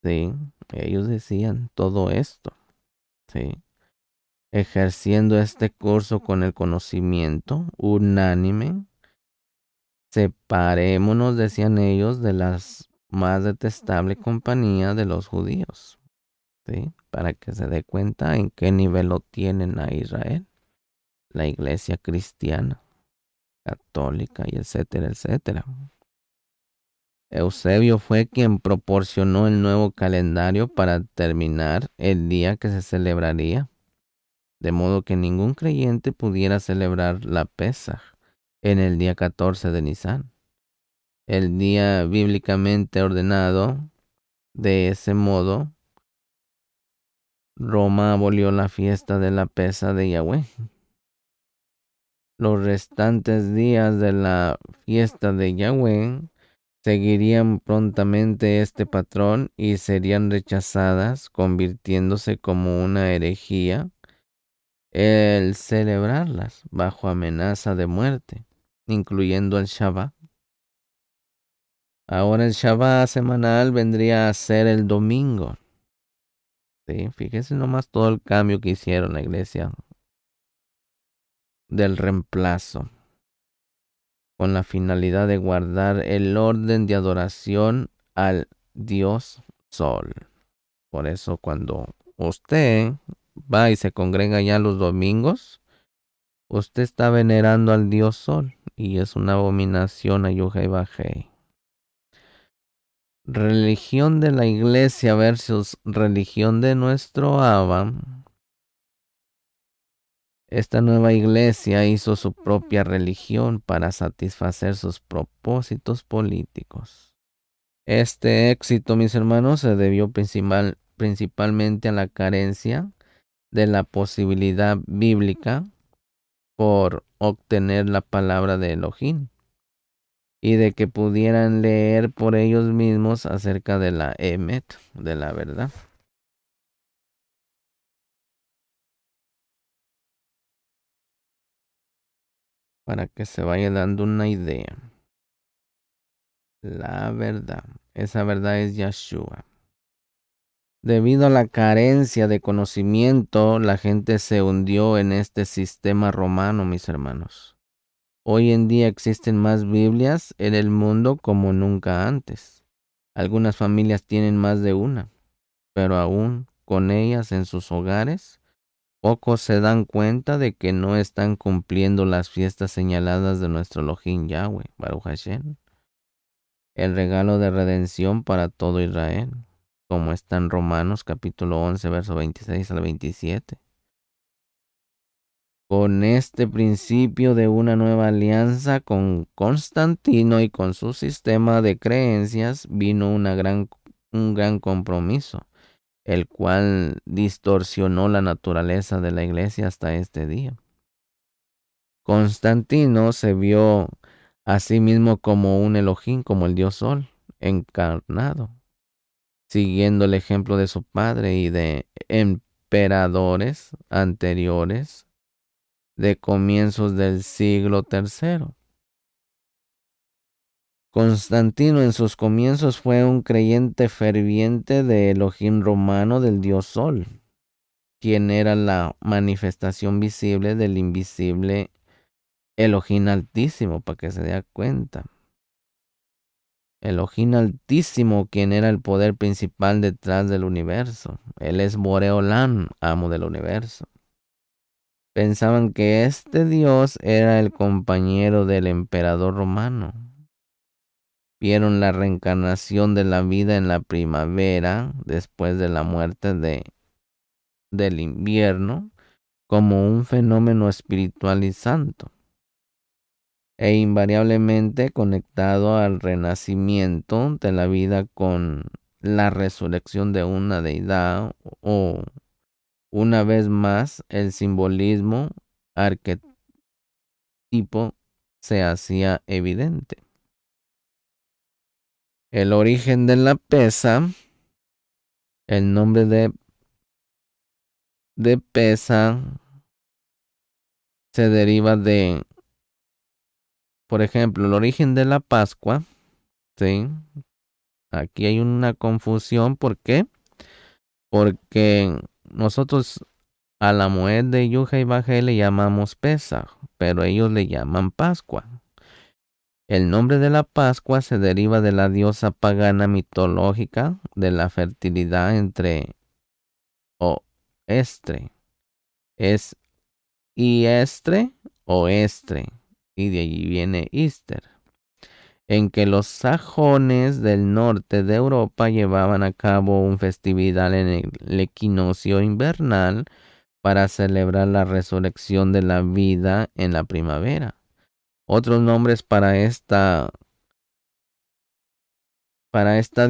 Sí, ellos decían todo esto. Sí. Ejerciendo este curso con el conocimiento unánime, separémonos, decían ellos, de las más detestable compañía de los judíos. ¿Sí? Para que se dé cuenta en qué nivel lo tienen a Israel, la iglesia cristiana, católica y etcétera, etcétera. Eusebio fue quien proporcionó el nuevo calendario para determinar el día que se celebraría, de modo que ningún creyente pudiera celebrar la Pesaj en el día 14 de Nisan, el día bíblicamente ordenado. De ese modo, Roma abolió la fiesta de la Pesaj de Yahweh. Los restantes días de la fiesta de Yahweh seguirían prontamente este patrón y serían rechazadas, convirtiéndose como una herejía el celebrarlas bajo amenaza de muerte, incluyendo el Shabbat. Ahora el Shabbat semanal vendría a ser el domingo. Sí, fíjese nomás todo el cambio que hicieron la iglesia del reemplazo, con la finalidad de guardar el orden de adoración al Dios Sol. Por eso cuando usted va y se congrega ya los domingos, usted está venerando al Dios Sol y es una abominación a Yuhei Bajei. Religión de la iglesia versus religión de nuestro Abba. Esta nueva iglesia hizo su propia religión para satisfacer sus propósitos políticos. Este éxito, mis hermanos, se debió principalmente a la carencia de la posibilidad bíblica por obtener la palabra de Elohim y de que pudieran leer por ellos mismos acerca de la Emet, de la verdad. Para que se vaya dando una idea. La verdad, esa verdad es Yeshua. Debido a la carencia de conocimiento, la gente se hundió en este sistema romano, mis hermanos. Hoy en día existen más Biblias en el mundo como nunca antes. Algunas familias tienen más de una, pero aún con ellas en sus hogares, pocos se dan cuenta de que no están cumpliendo las fiestas señaladas de nuestro Elohim Yahweh, Baruch Hashem, el regalo de redención para todo Israel, como está en Romanos capítulo 11, verso 26 al 27. Con este principio de una nueva alianza con Constantino y con su sistema de creencias vino un gran compromiso, el cual distorsionó la naturaleza de la iglesia hasta este día. Constantino se vio a sí mismo como un Elohim, como el dios Sol, encarnado, siguiendo el ejemplo de su padre y de emperadores anteriores de comienzos del siglo III. Constantino en sus comienzos fue un creyente ferviente de Elohim romano del dios Sol, quien era la manifestación visible del invisible Elohim altísimo, para que se dé cuenta. Elohim altísimo, quien era el poder principal detrás del universo. Él es Boreolam, amo del universo. Pensaban que este dios era el compañero del emperador romano. Vieron la reencarnación de la vida en la primavera, después de la muerte del invierno, como un fenómeno espiritual y santo, e invariablemente conectado al renacimiento de la vida con la resurrección de una deidad, o una vez más el simbolismo arquetípico se hacía evidente. El origen de la pesa, el nombre de pesa se deriva de, por ejemplo, el origen de la Pascua, ¿sí? Aquí hay una confusión, ¿por qué? Porque nosotros a la mujer de Yuja y Bajé le llamamos Pesaj, pero ellos le llaman Pascua. El nombre de la Pascua se deriva de la diosa pagana mitológica de la fertilidad entre oestre. Es iestre o estre, y de allí viene Easter, en que los sajones del norte de Europa llevaban a cabo una festividad en el equinoccio invernal para celebrar la resurrección de la vida en la primavera. Otros nombres para esta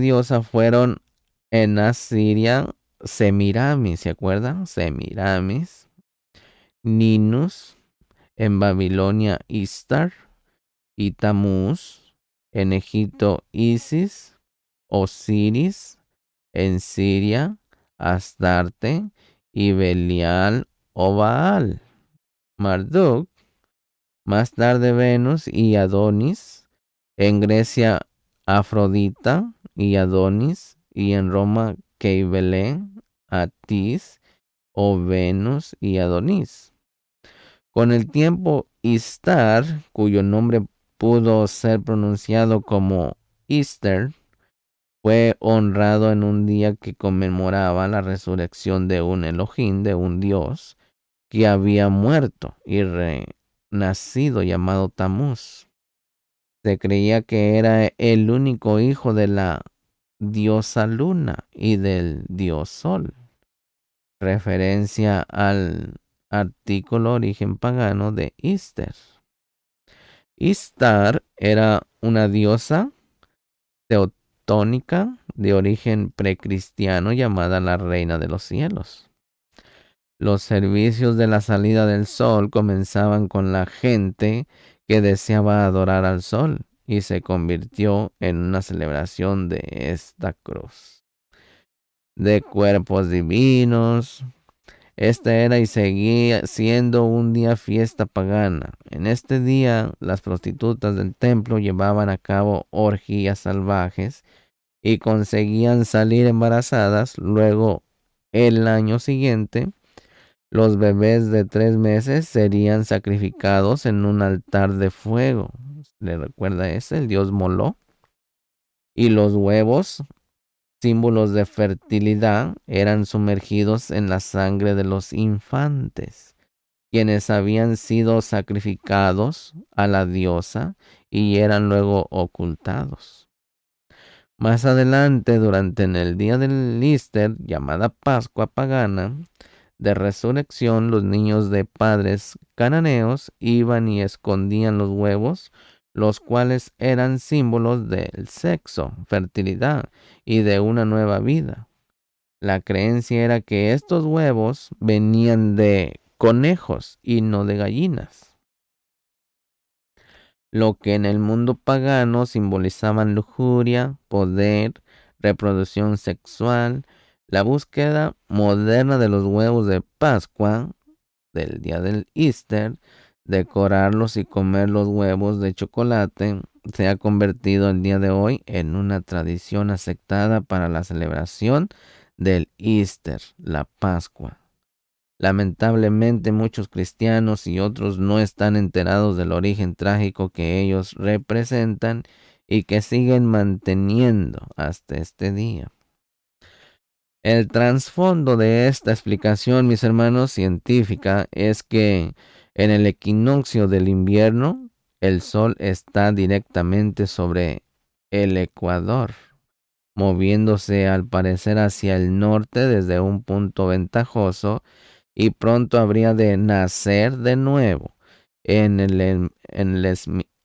diosa fueron en Asiria Semiramis, ¿se acuerdan? Semiramis, Ninus, en Babilonia Istar y Tamuz, en Egipto Isis, Osiris, en Siria Astarte y Belial o Baal, Marduk, más tarde Venus y Adonis, en Grecia Afrodita y Adonis, y en Roma Cybele, Atis o Venus y Adonis. Con el tiempo, Istar, cuyo nombre pudo ser pronunciado como Easter, fue honrado en un día que conmemoraba la resurrección de un Elohim, de un dios, que había muerto y renacido, llamado Tamuz. Se creía que era el único hijo de la diosa Luna y del dios Sol, referencia al artículo origen pagano de Easter. Istar era una diosa teotónica de origen precristiano llamada la Reina de los Cielos. Los servicios de la salida del sol comenzaban con la gente que deseaba adorar al sol y se convirtió en una celebración de esta cruz. De cuerpos divinos, esta era y seguía siendo un día fiesta pagana. En este día, las prostitutas del templo llevaban a cabo orgías salvajes y conseguían salir embarazadas. Luego, el año siguiente, los bebés de 3 meses serían sacrificados en un altar de fuego. ¿Le recuerda ese? El dios Moló. Y los huevos, símbolos de fertilidad, eran sumergidos en la sangre de los infantes, quienes habían sido sacrificados a la diosa y eran luego ocultados. Más adelante, durante el día del Easter, llamada Pascua pagana, de resurrección, los niños de padres cananeos iban y escondían los huevos, los cuales eran símbolos del sexo, fertilidad y de una nueva vida. La creencia era que estos huevos venían de conejos y no de gallinas, lo que en el mundo pagano simbolizaban lujuria, poder, reproducción sexual. La búsqueda moderna de los huevos de Pascua, del día del Easter, decorarlos y comer los huevos de chocolate, se ha convertido el día de hoy en una tradición aceptada para la celebración del Easter, la Pascua. Lamentablemente muchos cristianos y otros no están enterados del origen trágico que ellos representan y que siguen manteniendo hasta este día. El trasfondo de esta explicación, mis hermanos, científica, es que en el equinoccio del invierno, el Sol está directamente sobre el ecuador, moviéndose al parecer hacia el norte desde un punto ventajoso, y pronto habría de nacer de nuevo en el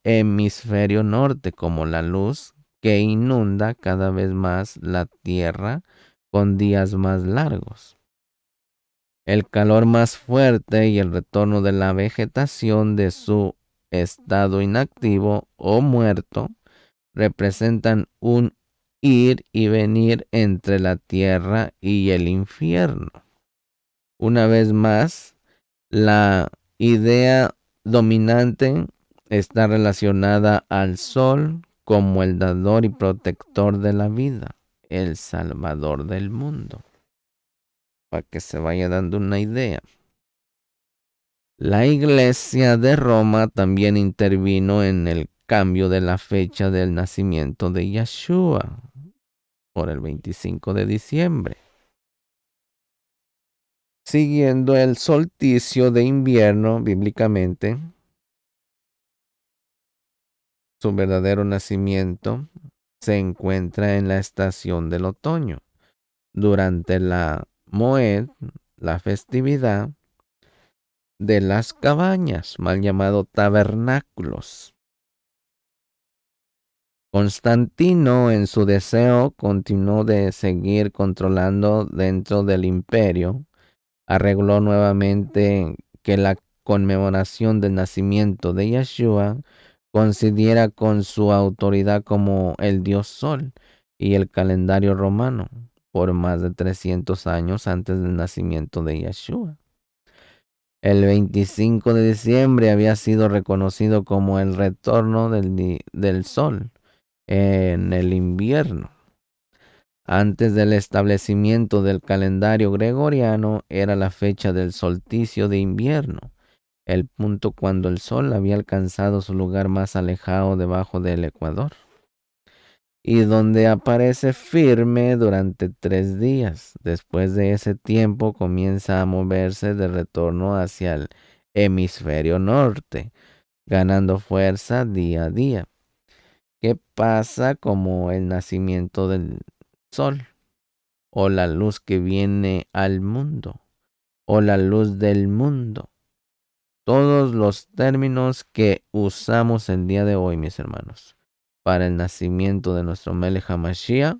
hemisferio norte como la luz que inunda cada vez más la Tierra con días más largos. El calor más fuerte y el retorno de la vegetación de su estado inactivo o muerto representan un ir y venir entre la tierra y el infierno. Una vez más, la idea dominante está relacionada al sol como el dador y protector de la vida, el salvador del mundo. Para que se vaya dando una idea. La Iglesia de Roma también intervino en el cambio de la fecha del nacimiento de Yeshua por el 25 de diciembre, siguiendo el solsticio de invierno bíblicamente. Su verdadero nacimiento se encuentra en la estación del otoño, durante la Moed, la festividad de las cabañas, mal llamado tabernáculos. Constantino, en su deseo, continuó de seguir controlando dentro del imperio. Arregló nuevamente que la conmemoración del nacimiento de Yeshua coincidiera con su autoridad como el dios Sol y el calendario romano por más de 300 años antes del nacimiento de Yeshua. El 25 de diciembre había sido reconocido como el retorno del Sol en el invierno. Antes del establecimiento del calendario gregoriano era la fecha del solsticio de invierno, el punto cuando el sol había alcanzado su lugar más alejado debajo del ecuador, y donde aparece firme durante 3 días. Después de ese tiempo comienza a moverse de retorno hacia el hemisferio norte, ganando fuerza día a día. ¿Qué pasa como el nacimiento del sol? O la luz que viene al mundo, o la luz del mundo. Todos los términos que usamos el día de hoy, mis hermanos, para el nacimiento de nuestro Melech HaMashiach,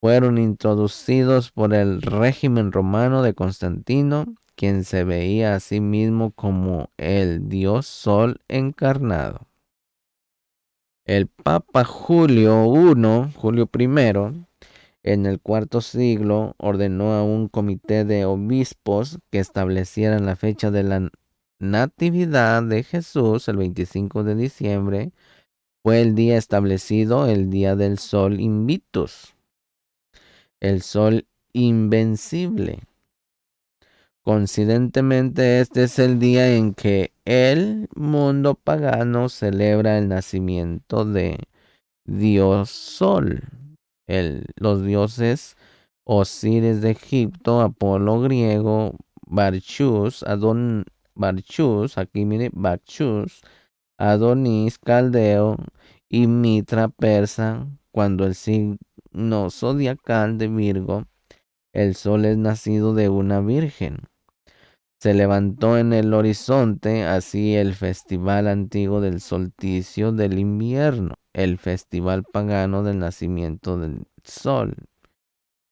fueron introducidos por el régimen romano de Constantino, quien se veía a sí mismo como el Dios Sol encarnado. El Papa Julio I, en el IV siglo, ordenó a un comité de obispos que establecieran la fecha de la Natividad de Jesús, el 25 de diciembre. Fue el día establecido, el día del sol invictus, el sol invencible. Coincidentemente, este es el día en que el mundo pagano celebra el nacimiento de Dios Sol. Los dioses Osiris de Egipto, Apolo griego, Barchus, aquí mire, Barchus, Adonis caldeo y Mitra persa. Cuando el signo zodiacal de Virgo, el sol es nacido de una virgen. Se levantó en el horizonte así el festival antiguo del solsticio del invierno, el festival pagano del nacimiento del sol,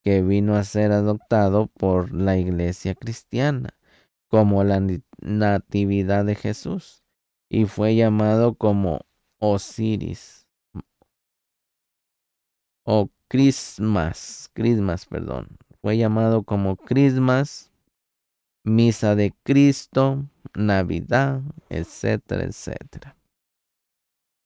que vino a ser adoptado por la iglesia cristiana como la natividad de Jesús y fue llamado como Osiris o Christmas, perdón. Fue llamado como Christmas, Misa de Cristo, Navidad, etcétera, etcétera.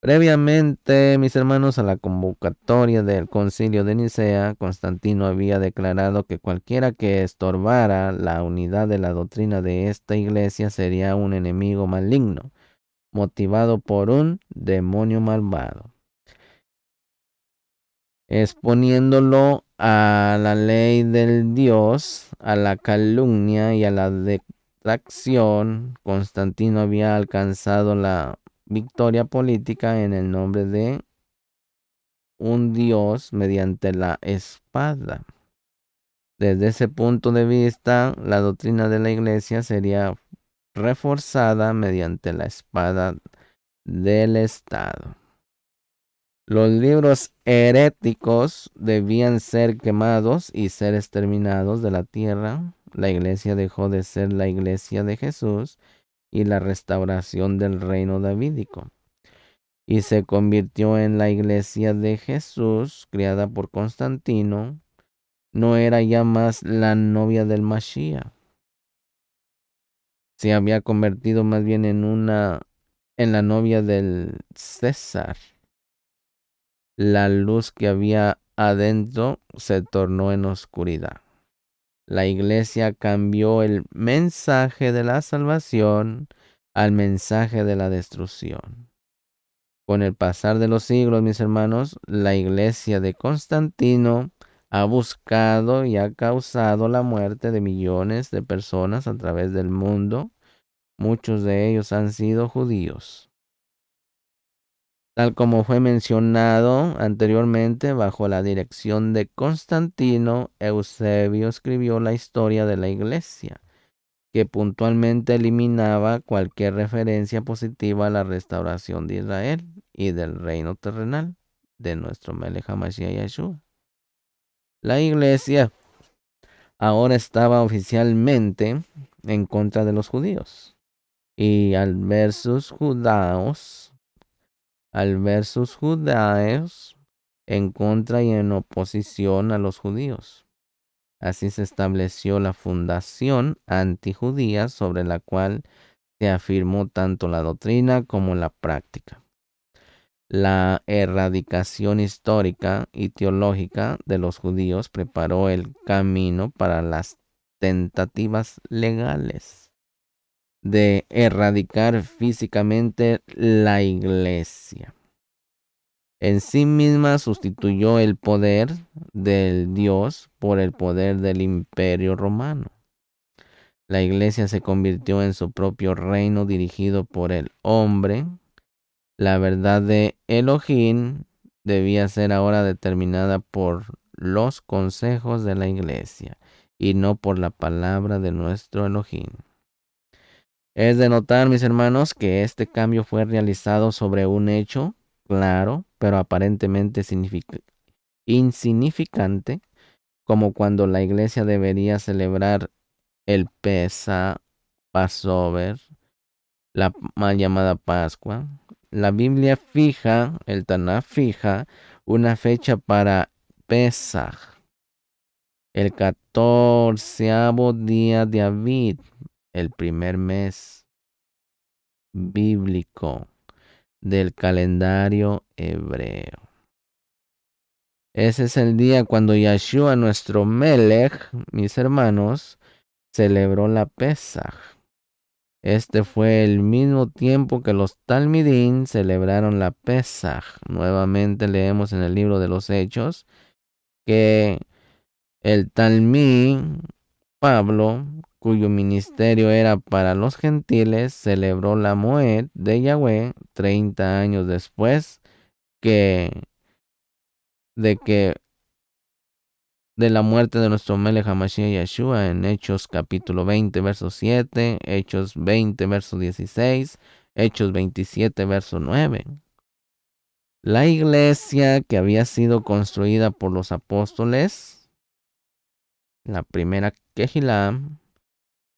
Previamente, mis hermanos, a la convocatoria del Concilio de Nicea, Constantino había declarado que cualquiera que estorbara la unidad de la doctrina de esta iglesia sería un enemigo maligno, motivado por un demonio malvado, exponiéndolo a la ley del Dios, a la calumnia y a la detracción. Constantino había alcanzado la victoria política en el nombre de un Dios mediante la espada. Desde ese punto de vista, la doctrina de la iglesia sería reforzada mediante la espada del Estado. Los libros heréticos debían ser quemados y ser exterminados de la tierra. La iglesia dejó de ser la iglesia de Jesús y la restauración del reino davídico, y se convirtió en la iglesia de Jesús, creada por Constantino. No era ya más la novia del Mashiach. Se había convertido más bien en la novia del César. La luz que había adentro se tornó en oscuridad. La iglesia cambió el mensaje de la salvación al mensaje de la destrucción. Con el pasar de los siglos, mis hermanos, la iglesia de Constantino ha buscado y ha causado la muerte de millones de personas a través del mundo. Muchos de ellos han sido judíos. Tal como fue mencionado anteriormente, bajo la dirección de Constantino, Eusebio escribió la historia de la iglesia, que puntualmente eliminaba cualquier referencia positiva a la restauración de Israel y del reino terrenal de nuestro Melech HaMashiach Yeshua. La iglesia ahora estaba oficialmente en contra de los judíos y al ver sus judaeos en contra y en oposición a los judíos. Así se estableció la fundación antijudía sobre la cual se afirmó tanto la doctrina como la práctica. La erradicación histórica y teológica de los judíos preparó el camino para las tentativas legales de erradicar físicamente la iglesia. En sí misma sustituyó el poder del Dios por el poder del imperio romano. La iglesia se convirtió en su propio reino dirigido por el hombre. La verdad de Elohim debía ser ahora determinada por los consejos de la iglesia y no por la palabra de nuestro Elohim. Es de notar, mis hermanos, que este cambio fue realizado sobre un hecho claro, pero aparentemente insignificante, como cuando la iglesia debería celebrar el Passover, la mal llamada Pascua. La Biblia fija, el Tanaj fija, una fecha para Pesaj, el 14º día de Aviv, el primer mes bíblico del calendario hebreo. Ese es el día cuando Yeshua, nuestro Melech, mis hermanos, celebró la Pesaj. Este fue el mismo tiempo que los Talmidim celebraron la Pesaj. Nuevamente leemos en el libro de los Hechos que el Talmid Pablo, cuyo ministerio era para los gentiles, celebró la Moed de Yahweh 30 años después de que de la muerte de nuestro Melech HaMashiach Yeshua en Hechos capítulo 20, verso 7, Hechos 20, verso 16, Hechos 27, verso 9. La iglesia que había sido construida por los apóstoles, la primera Kehilá,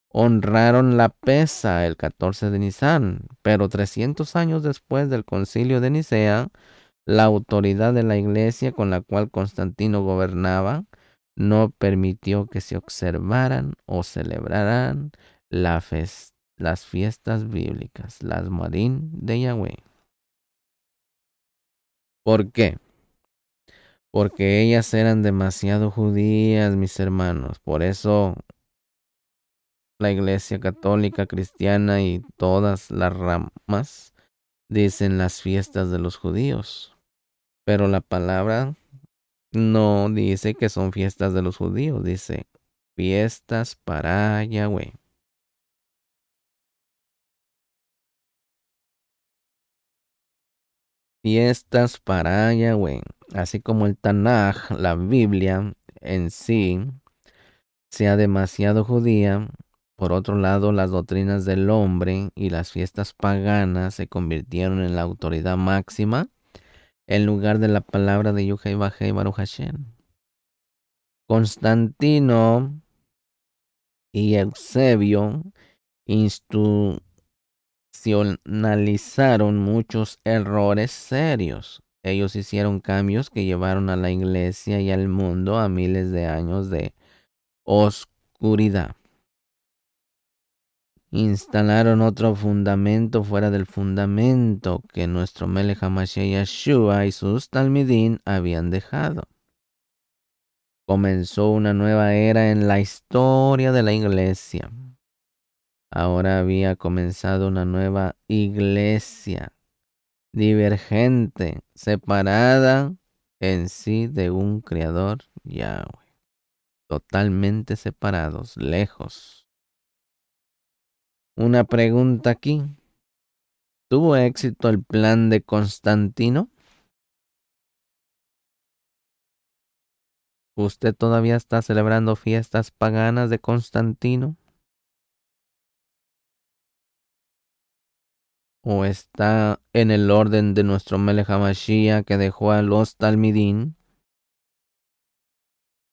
honraron la pesa el 14 de Nisan, pero 300 años después del concilio de Nicea, la autoridad de la iglesia con la cual Constantino gobernaba no permitió que se observaran o celebraran las fiestas bíblicas, las Morim de Yahweh. ¿Por qué? Porque ellas eran demasiado judías, mis hermanos. Por eso la iglesia católica, cristiana y todas las ramas dicen las fiestas de los judíos. Pero la palabra no dice que son fiestas de los judíos, dice fiestas para Yahweh. Fiestas para Yahweh. Así como el Tanaj, la Biblia en sí, sea demasiado judía. Por otro lado, las doctrinas del hombre y las fiestas paganas se convirtieron en la autoridad máxima en lugar de la palabra de Yuhei Bajei Baruch Hashem. Constantino y Eusebio institucionalizaron muchos errores serios. Ellos hicieron cambios que llevaron a la iglesia y al mundo a miles de años de oscuridad. Instalaron otro fundamento fuera del fundamento que nuestro Melech HaMashiach Yeshua y sus Talmidín habían dejado. Comenzó una nueva era en la historia de la iglesia. Ahora había comenzado una nueva iglesia, divergente, separada en sí de un creador Yahweh. Totalmente separados, lejos. Una pregunta aquí. ¿Tuvo éxito el plan de Constantino? ¿Usted todavía está celebrando fiestas paganas de Constantino? ¿O está en el orden de nuestro Melech HaMashiach que dejó a los Talmidín?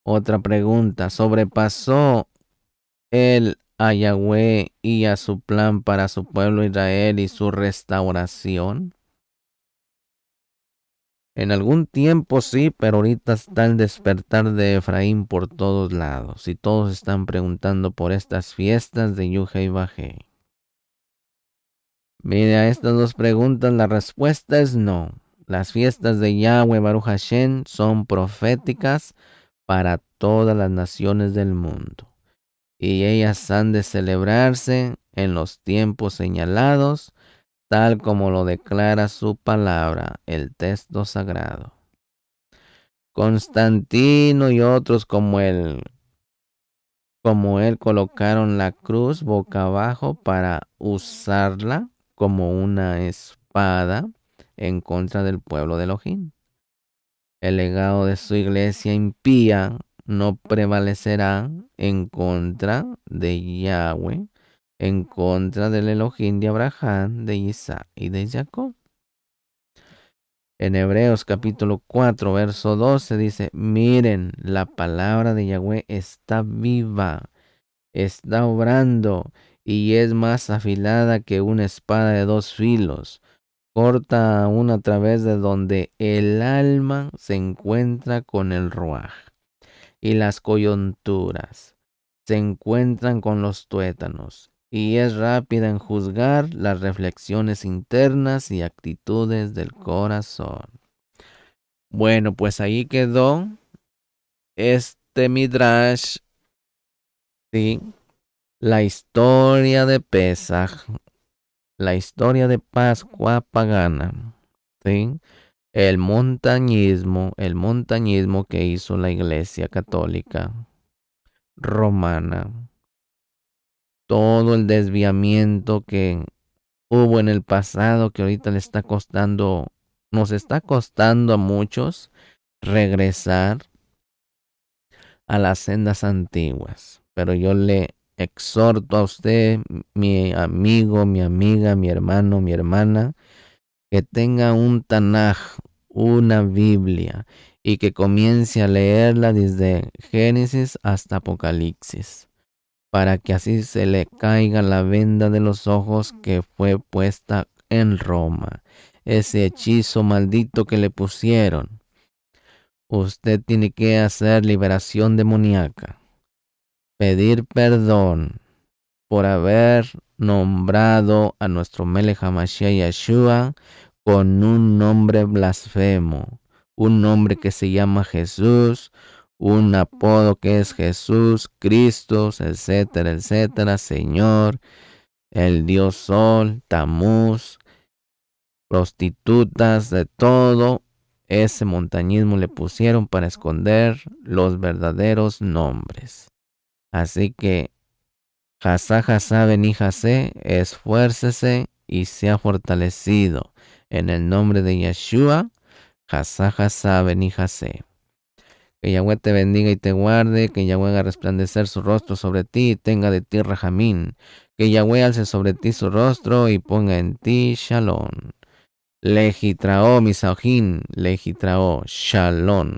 Otra pregunta. ¿Sobrepasó él a Yahweh y a su plan para su pueblo Israel y su restauración? En algún tiempo sí, pero ahorita está el despertar de Efraín por todos lados y todos están preguntando por estas fiestas de Yuhei Bajei. Mire, a estas dos preguntas la respuesta es no. Las fiestas de Yahweh Baruch Hashem son proféticas para todas las naciones del mundo y ellas han de celebrarse en los tiempos señalados, tal como lo declara su palabra, el texto sagrado. Constantino y otros como él colocaron la cruz boca abajo para usarla como una espada en contra del pueblo de Elohim. El legado de su iglesia impía no prevalecerá en contra de Yahweh, en contra del Elohim de Abraham, de Isaac y de Jacob. En Hebreos capítulo 4, verso 12 dice, miren, la palabra de Yahweh está viva, está obrando y es más afilada que una espada de dos filos. Corta aún a través de donde el alma se encuentra con el ruaj y las coyunturas se encuentran con los tuétanos y es rápida en juzgar las reflexiones internas y actitudes del corazón. Bueno, pues ahí quedó este Midrash, ¿sí? La historia de Pesaj, la historia de Pascua pagana, ¿sí? El montañismo que hizo la Iglesia Católica Romana, todo el desviamiento que hubo en el pasado que ahorita nos está costando a muchos regresar a las sendas antiguas. Pero yo le exhorto a usted, mi amigo, mi amiga, mi hermano, mi hermana, que tenga un Tanaj, una Biblia, y que comience a leerla desde Génesis hasta Apocalipsis, para que así se le caiga la venda de los ojos que fue puesta en Roma. Ese hechizo maldito que le pusieron. Usted tiene que hacer liberación demoníaca, pedir perdón por haber nombrado a nuestro Melech HaMashiach Yeshua con un nombre blasfemo, un nombre que se llama Jesús, un apodo que es Jesús, Cristo, etcétera, etcétera, Señor, el Dios Sol, Tamuz, prostitutas, de todo. Ese montañismo le pusieron para esconder los verdaderos nombres. Así que Hasá Bení Jasé, esfuércese y sea fortalecido. En el nombre de Yeshua, Hasá Bení Jasé. Que Yahweh te bendiga y te guarde, que Yahweh haga resplandecer su rostro sobre ti y tenga de ti rajamín. Que Yahweh alce sobre ti su rostro y ponga en ti shalom. Lejitrao, misajín, lejitrao, shalom.